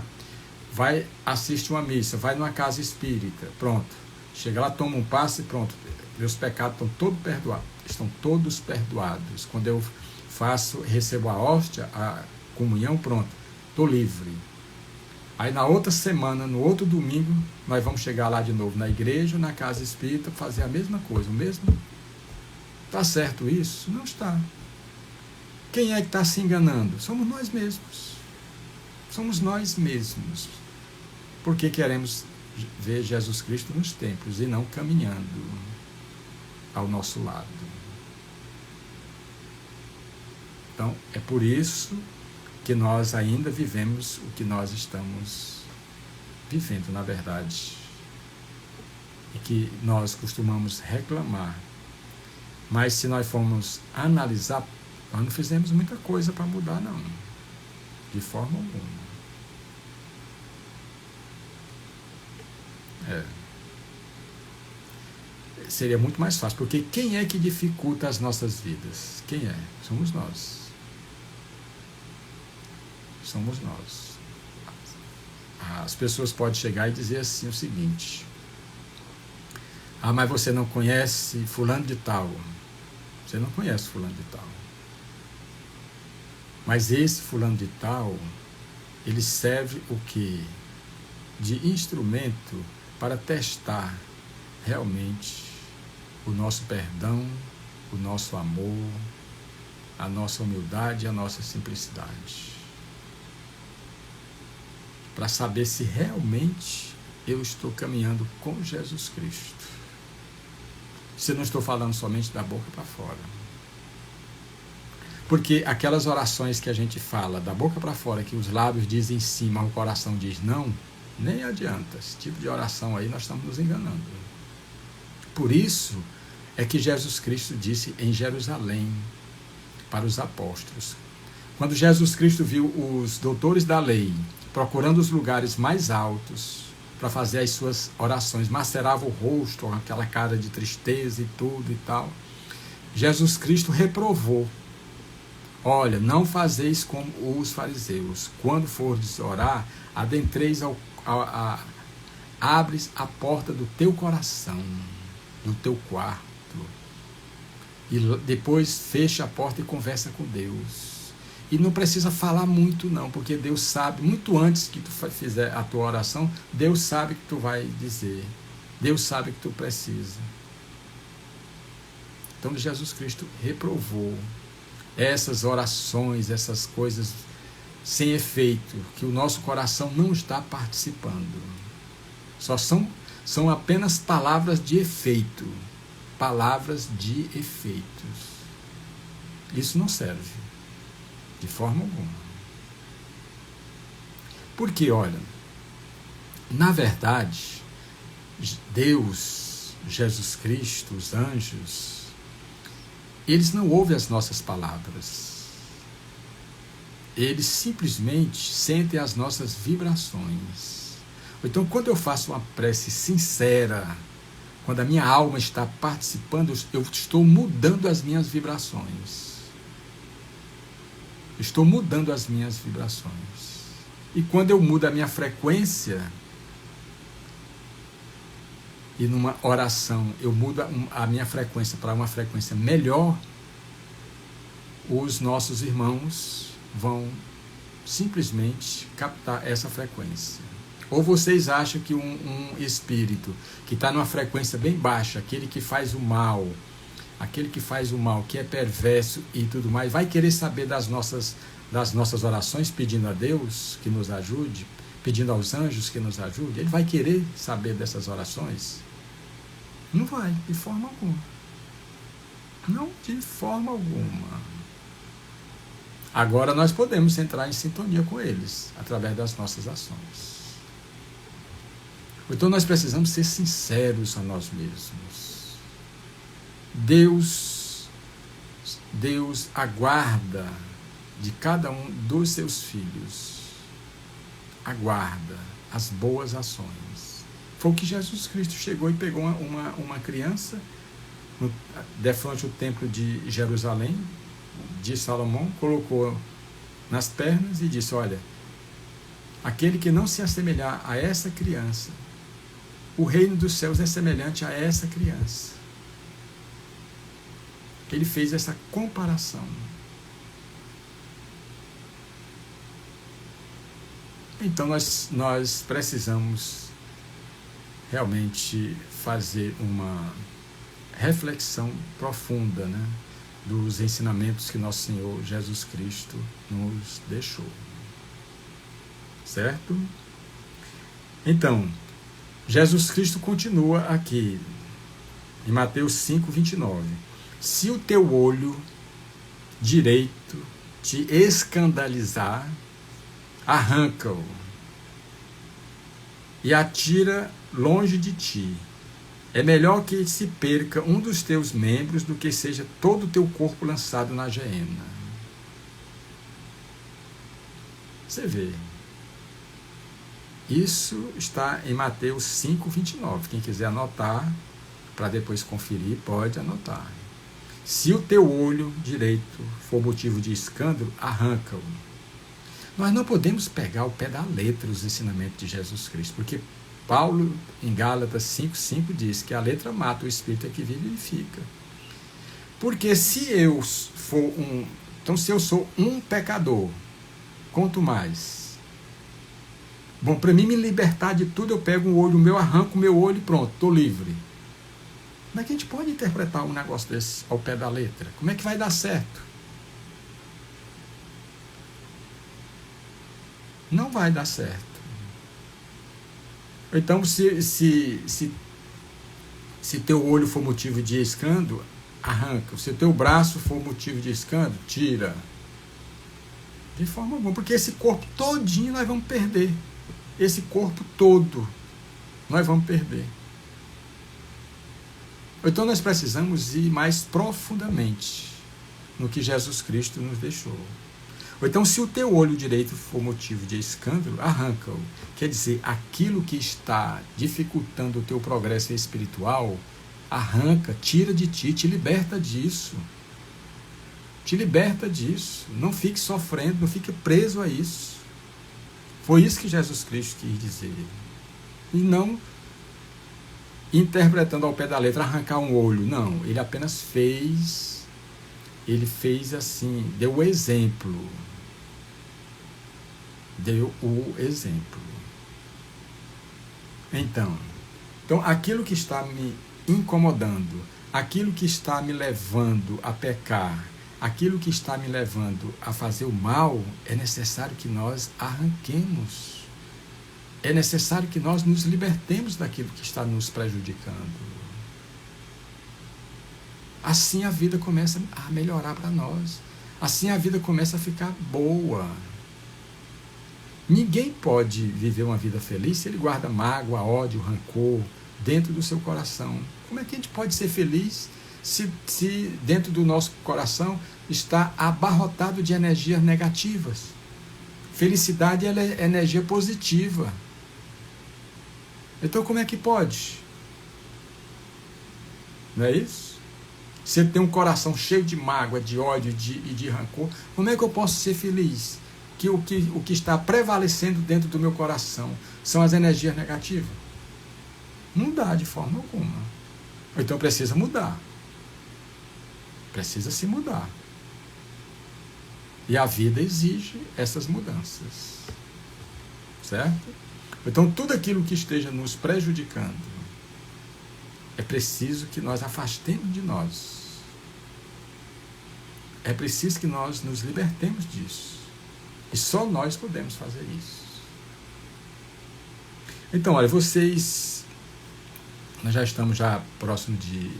vai assistir uma missa, vai numa casa espírita, pronto. Chega lá, toma um passe e pronto. Meus pecados estão todos perdoados. Quando eu recebo a hóstia, a comunhão, pronto, estou livre. Aí na outra semana, no outro domingo, nós vamos chegar lá de novo na igreja, na casa espírita, fazer a mesma coisa, o mesmo. Está certo isso? Não está. Quem é que está se enganando? Somos nós mesmos. Somos nós mesmos. Porque queremos ver Jesus Cristo nos templos e não caminhando ao nosso lado. Então, é por isso que nós ainda vivemos o que nós estamos vivendo, na verdade. E que nós costumamos reclamar. Mas se nós formos analisar, nós não fizemos muita coisa para mudar, não. De forma alguma. Seria muito mais fácil, porque quem é que dificulta as nossas vidas? Quem é? Somos nós. somos nós. As pessoas podem chegar e dizer assim o seguinte: ah, mas você não conhece fulano de tal. Você não conhece fulano de tal. Mas esse fulano de tal, ele serve o quê? De instrumento para testar realmente o nosso perdão, o nosso amor, a nossa humildade e a nossa simplicidade. Para saber se realmente eu estou caminhando com Jesus Cristo. Se eu não estou falando somente da boca para fora. Porque aquelas orações que a gente fala da boca para fora, que os lábios dizem sim, mas o coração diz não, nem adianta. Esse tipo de oração aí nós estamos nos enganando. Por isso é que Jesus Cristo disse em Jerusalém para os apóstolos. Quando Jesus Cristo viu os doutores da lei procurando os lugares mais altos para fazer as suas orações, macerava o rosto, com aquela cara de tristeza e tudo e tal, Jesus Cristo reprovou: olha, não fazeis como os fariseus, quando fordes orar, adentreis abres a porta do teu coração, do teu quarto, e depois fecha a porta e conversa com Deus. E não precisa falar muito não, porque Deus sabe, muito antes que tu fizer a tua oração, Deus sabe o que tu vai dizer. Deus sabe o que tu precisa. Então Jesus Cristo reprovou essas orações, essas coisas sem efeito, que o nosso coração não está participando. Só são apenas palavras de efeito. Palavras de efeitos. Isso não serve. De forma alguma. Porque, olha, na verdade, Deus, Jesus Cristo, os anjos, eles não ouvem as nossas palavras. Eles simplesmente sentem as nossas vibrações. Então, quando eu faço uma prece sincera, quando a minha alma está participando, eu estou mudando as minhas vibrações. Estou mudando as minhas vibrações. E quando eu mudo a minha frequência, e numa oração eu mudo a minha frequência para uma frequência melhor, os nossos irmãos vão simplesmente captar essa frequência. Ou vocês acham que um espírito que está numa frequência bem baixa, aquele que faz o mal, que é perverso e tudo mais, vai querer saber das nossas orações, pedindo a Deus que nos ajude, pedindo aos anjos que nos ajude? Ele vai querer saber dessas orações? Não vai, de forma alguma. Não, de forma alguma. Agora nós podemos entrar em sintonia com eles, através das nossas ações. Então nós precisamos ser sinceros a nós mesmos. Deus aguarda de cada um dos seus filhos, aguarda as boas ações. Foi o que Jesus Cristo chegou e pegou uma criança defronte do templo de Jerusalém, de Salomão, colocou nas pernas e disse: olha, aquele que não se assemelhar a essa criança, o reino dos céus é semelhante a essa criança. Ele fez essa comparação. Então nós precisamos realmente fazer uma reflexão profunda, né, dos ensinamentos que nosso Senhor Jesus Cristo nos deixou. Certo? Então, Jesus Cristo continua aqui, em Mateus 5, 29. Se o teu olho direito te escandalizar, arranca-o e atira longe de ti. É melhor que se perca um dos teus membros do que seja todo o teu corpo lançado na geena. Você vê. Isso está em Mateus 5, 29. Quem quiser anotar, para depois conferir, pode anotar. Se o teu olho direito for motivo de escândalo, arranca-o. Nós não podemos pegar ao pé da letra os ensinamentos de Jesus Cristo, porque Paulo, em Gálatas 5,5, diz que a letra mata, o Espírito é que vivifica. Porque se eu for então se eu sou um pecador, quanto mais. Bom, para mim me libertar de tudo, eu pego um olho meu, arranco o meu olho e pronto, estou livre. Como é que a gente pode interpretar um negócio desse ao pé da letra? Como é que vai dar certo? Não vai dar certo. Então, se teu olho for motivo de escândalo, arranca. Se teu braço for motivo de escândalo, tira. De forma alguma, porque esse corpo todinho nós vamos perder. Esse corpo todo nós vamos perder. Então nós precisamos ir mais profundamente no que Jesus Cristo nos deixou. Ou então, se o teu olho direito for motivo de escândalo, arranca-o. Quer dizer, aquilo que está dificultando o teu progresso espiritual, arranca, tira de ti, te liberta disso. Te liberta disso. Não fique sofrendo, não fique preso a isso. Foi isso que Jesus Cristo quis dizer. E não interpretando ao pé da letra, arrancar um olho. Não, ele apenas fez, assim, deu o exemplo. Deu o exemplo. Então, aquilo que está me incomodando, aquilo que está me levando a pecar, aquilo que está me levando a fazer o mal, é necessário que nós arranquemos. É necessário que nós nos libertemos daquilo que está nos prejudicando. Assim a vida começa a melhorar para nós. Assim a vida começa a ficar boa. Ninguém pode viver uma vida feliz se ele guarda mágoa, ódio, rancor dentro do seu coração. Como é que a gente pode ser feliz se dentro do nosso coração está abarrotado de energias negativas? Felicidade ela é energia positiva. Então como é que pode? Não é isso? Você tem um coração cheio de mágoa, de ódio e de rancor, como é que eu posso ser feliz? Que o que está prevalecendo dentro do meu coração são as energias negativas? Não dá de forma alguma. Então precisa mudar. Precisa se mudar. E a vida exige essas mudanças. Certo? Então tudo aquilo que esteja nos prejudicando, é preciso que nós afastemos de nós. É preciso que nós nos libertemos disso. E só nós podemos fazer isso. Então, olha, nós já estamos próximo de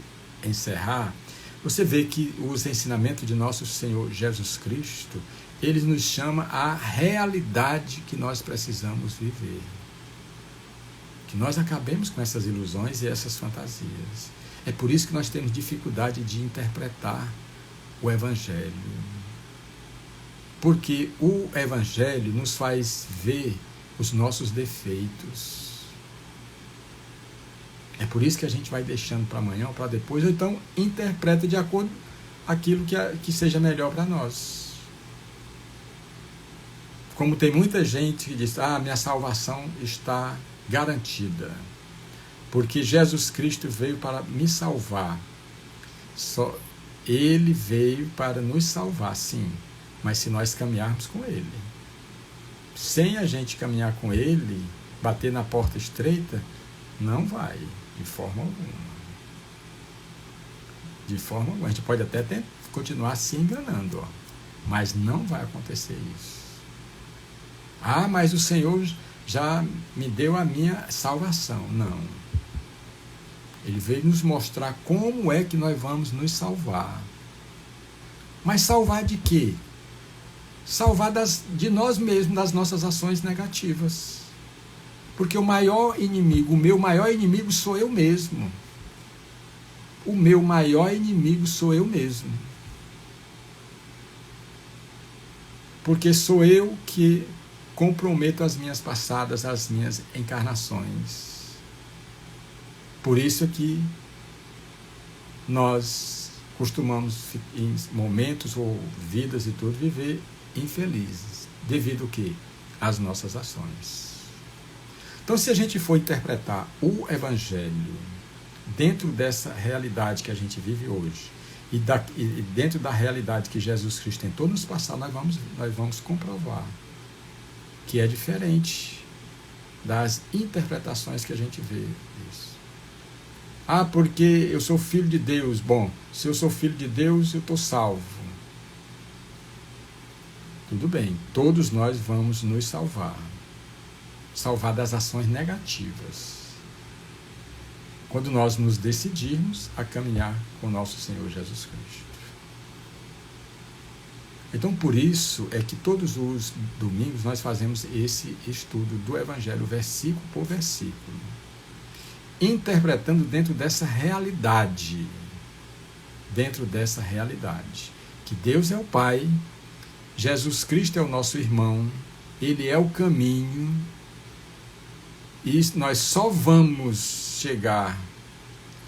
encerrar. Você vê que os ensinamentos de nosso Senhor Jesus Cristo, ele nos chama à realidade que nós precisamos viver. Que nós acabemos com essas ilusões e essas fantasias. É por isso que nós temos dificuldade de interpretar o Evangelho. Porque o Evangelho nos faz ver os nossos defeitos. É por isso que a gente vai deixando para amanhã ou para depois, ou então interpreta de acordo com aquilo que seja melhor para nós. Como tem muita gente que diz, minha salvação está garantida, porque Jesus Cristo veio para me salvar. Ele veio para nos salvar, sim, mas se nós caminharmos com Ele. Sem a gente caminhar com Ele, bater na porta estreita, não vai, de forma alguma. De forma alguma. A gente pode até continuar se enganando, mas não vai acontecer isso. Mas o Senhor já me deu a minha salvação. Não. Ele veio nos mostrar como é que nós vamos nos salvar. Mas salvar de quê? Salvar de nós mesmos, das nossas ações negativas. Porque o meu maior inimigo sou eu mesmo. O meu maior inimigo sou eu mesmo. Porque sou eu que comprometo as minhas passadas, as minhas encarnações. Por isso que nós costumamos, em momentos ou vidas e tudo, viver infelizes. devido ao quê? Às nossas ações. Então, se a gente for interpretar o Evangelho dentro dessa realidade que a gente vive hoje, e dentro da realidade que Jesus Cristo tentou nos passar, nós vamos comprovar que é diferente das interpretações que a gente vê isso. Ah, porque eu sou filho de Deus. Bom, se eu sou filho de Deus, eu estou salvo. Tudo bem, todos nós vamos nos salvar. Salvar das ações negativas. Quando nós nos decidirmos a caminhar com o nosso Senhor Jesus Cristo. Então, por isso é que todos os domingos nós fazemos esse estudo do Evangelho, versículo por versículo, interpretando dentro dessa realidade, que Deus é o Pai, Jesus Cristo é o nosso irmão, Ele é o caminho, e nós só vamos chegar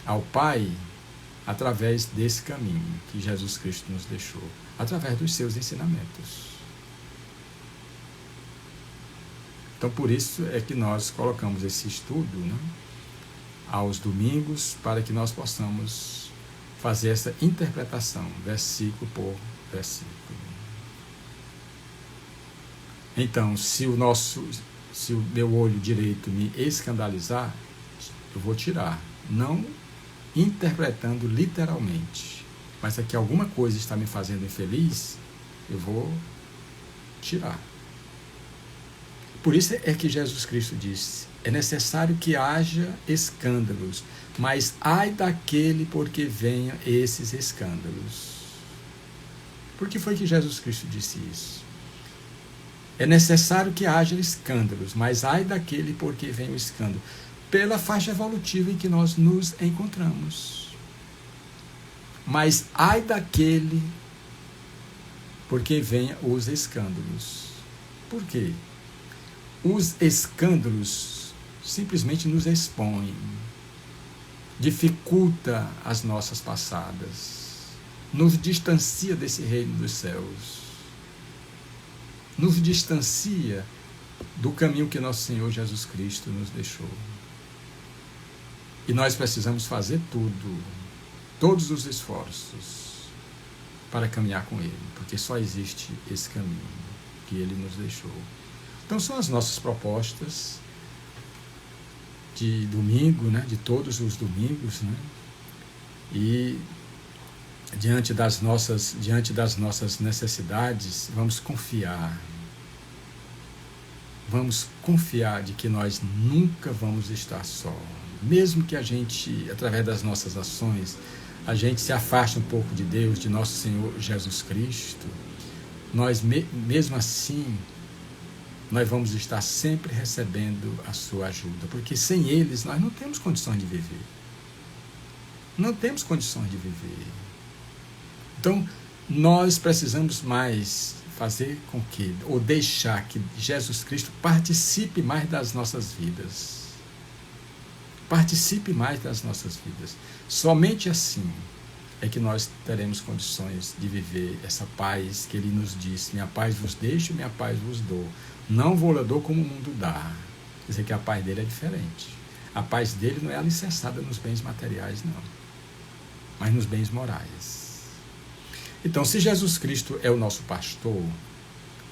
ao Pai através desse caminho que Jesus Cristo nos deixou, através dos seus ensinamentos. Então, por isso é que nós colocamos esse estudo, né, aos domingos, para que nós possamos fazer essa interpretação, versículo por versículo. Então, se o meu olho direito me escandalizar, eu vou tirar, não interpretando literalmente, mas aqui alguma coisa está me fazendo infeliz, eu vou tirar. Por isso é que Jesus Cristo disse, é necessário que haja escândalos, mas ai daquele porque venham esses escândalos. Por que foi que Jesus Cristo disse isso? É necessário que haja escândalos, mas ai daquele porque vem o escândalo. Pela faixa evolutiva em que nós nos encontramos. Mas ai daquele porque venham os escândalos. Por quê? Os escândalos simplesmente nos expõem, dificulta as nossas passadas, nos distancia desse reino dos céus, nos distancia do caminho que nosso Senhor Jesus Cristo nos deixou. E nós precisamos fazer todos os esforços para caminhar com Ele, porque só existe esse caminho que Ele nos deixou. Então são as nossas propostas de domingo, né, de todos os domingos, né, e diante das nossas necessidades, vamos confiar de que nós nunca vamos estar só. Mesmo que a gente, através das nossas ações, a gente se afaste um pouco de Deus, de nosso Senhor Jesus Cristo, nós mesmo assim, nós vamos estar sempre recebendo a sua ajuda, porque sem eles nós não temos condições de viver. Não temos condições de viver. Então, nós precisamos mais fazer com que, ou deixar que Jesus Cristo participe mais das nossas vidas. Participe mais das nossas vidas. Somente assim é que nós teremos condições de viver essa paz que Ele nos disse: minha paz vos deixo, minha paz vos dou. Não vou lhe dou como o mundo dá. Quer dizer que a paz dele é diferente. A paz dele não é alicerçada nos bens materiais, não, mas nos bens morais. Então, se Jesus Cristo é o nosso pastor,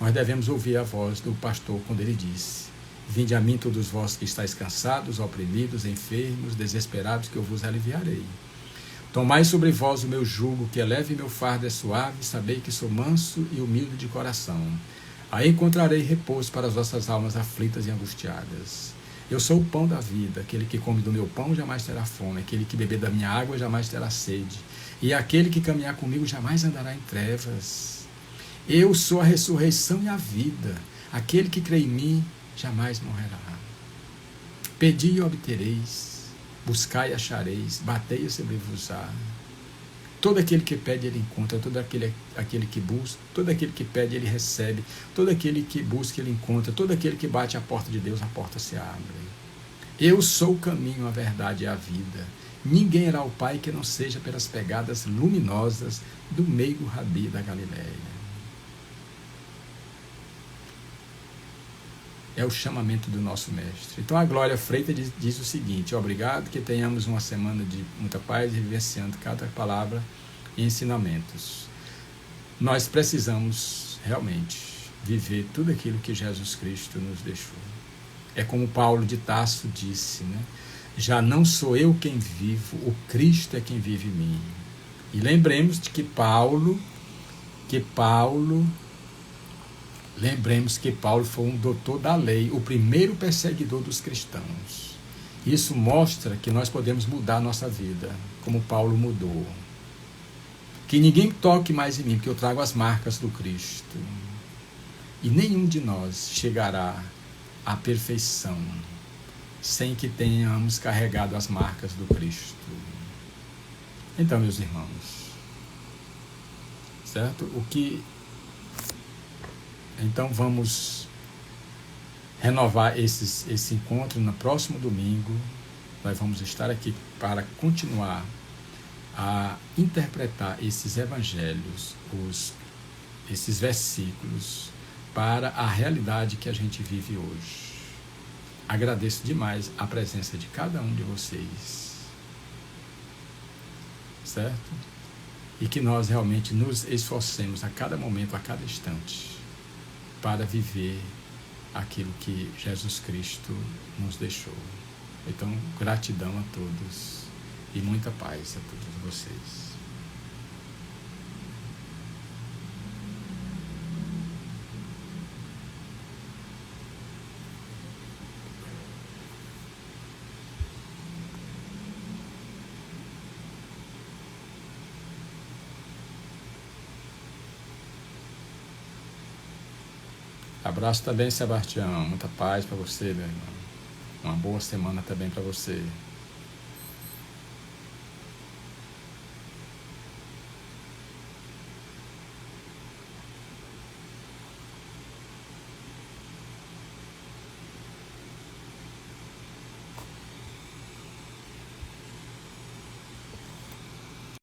nós devemos ouvir a voz do pastor quando ele disse: vinde a mim todos vós que estáis cansados, oprimidos, enfermos, desesperados, que eu vos aliviarei. Tomai sobre vós o meu jugo, que é leve e meu fardo é suave, sabei que sou manso e humilde de coração. Aí encontrarei repouso para as vossas almas aflitas e angustiadas. Eu sou o pão da vida, aquele que come do meu pão jamais terá fome, aquele que beber da minha água jamais terá sede, e aquele que caminhar comigo jamais andará em trevas. Eu sou a ressurreição e a vida, aquele que crê em mim jamais morrerá. Pedi e obtereis, buscai e achareis, batei e sobre-vos-á. Todo aquele que pede, ele encontra, todo aquele que busca, todo aquele que pede, ele recebe, todo aquele que busca, ele encontra, todo aquele que bate à porta de Deus, a porta se abre. Eu sou o caminho, a verdade e a vida. Ninguém irá ao Pai que não seja pelas pegadas luminosas do meigo Rabi da Galileia. É o chamamento do nosso Mestre. Então a Glória Freitas diz o seguinte: obrigado, que tenhamos uma semana de muita paz, vivenciando cada palavra e ensinamentos. Nós precisamos realmente viver tudo aquilo que Jesus Cristo nos deixou. É como Paulo de Tarso disse, né? Já não sou eu quem vivo, o Cristo é quem vive em mim. E lembremos de que Paulo foi um doutor da lei, o primeiro perseguidor dos cristãos. Isso mostra que nós podemos mudar a nossa vida, como Paulo mudou. Que ninguém toque mais em mim, porque eu trago as marcas do Cristo. E nenhum de nós chegará à perfeição sem que tenhamos carregado as marcas do Cristo. Então, meus irmãos, certo? Então vamos renovar esse encontro no próximo domingo. Nós vamos estar aqui para continuar a interpretar esses evangelhos, esses versículos, para a realidade que a gente vive hoje. Agradeço demais a presença de cada um de vocês, certo? E que nós realmente nos esforcemos a cada momento, a cada instante, para viver aquilo que Jesus Cristo nos deixou. Então, gratidão a todos e muita paz a todos vocês. Abraço também, Sebastião. Muita paz para você, meu irmão. Uma boa semana também para você.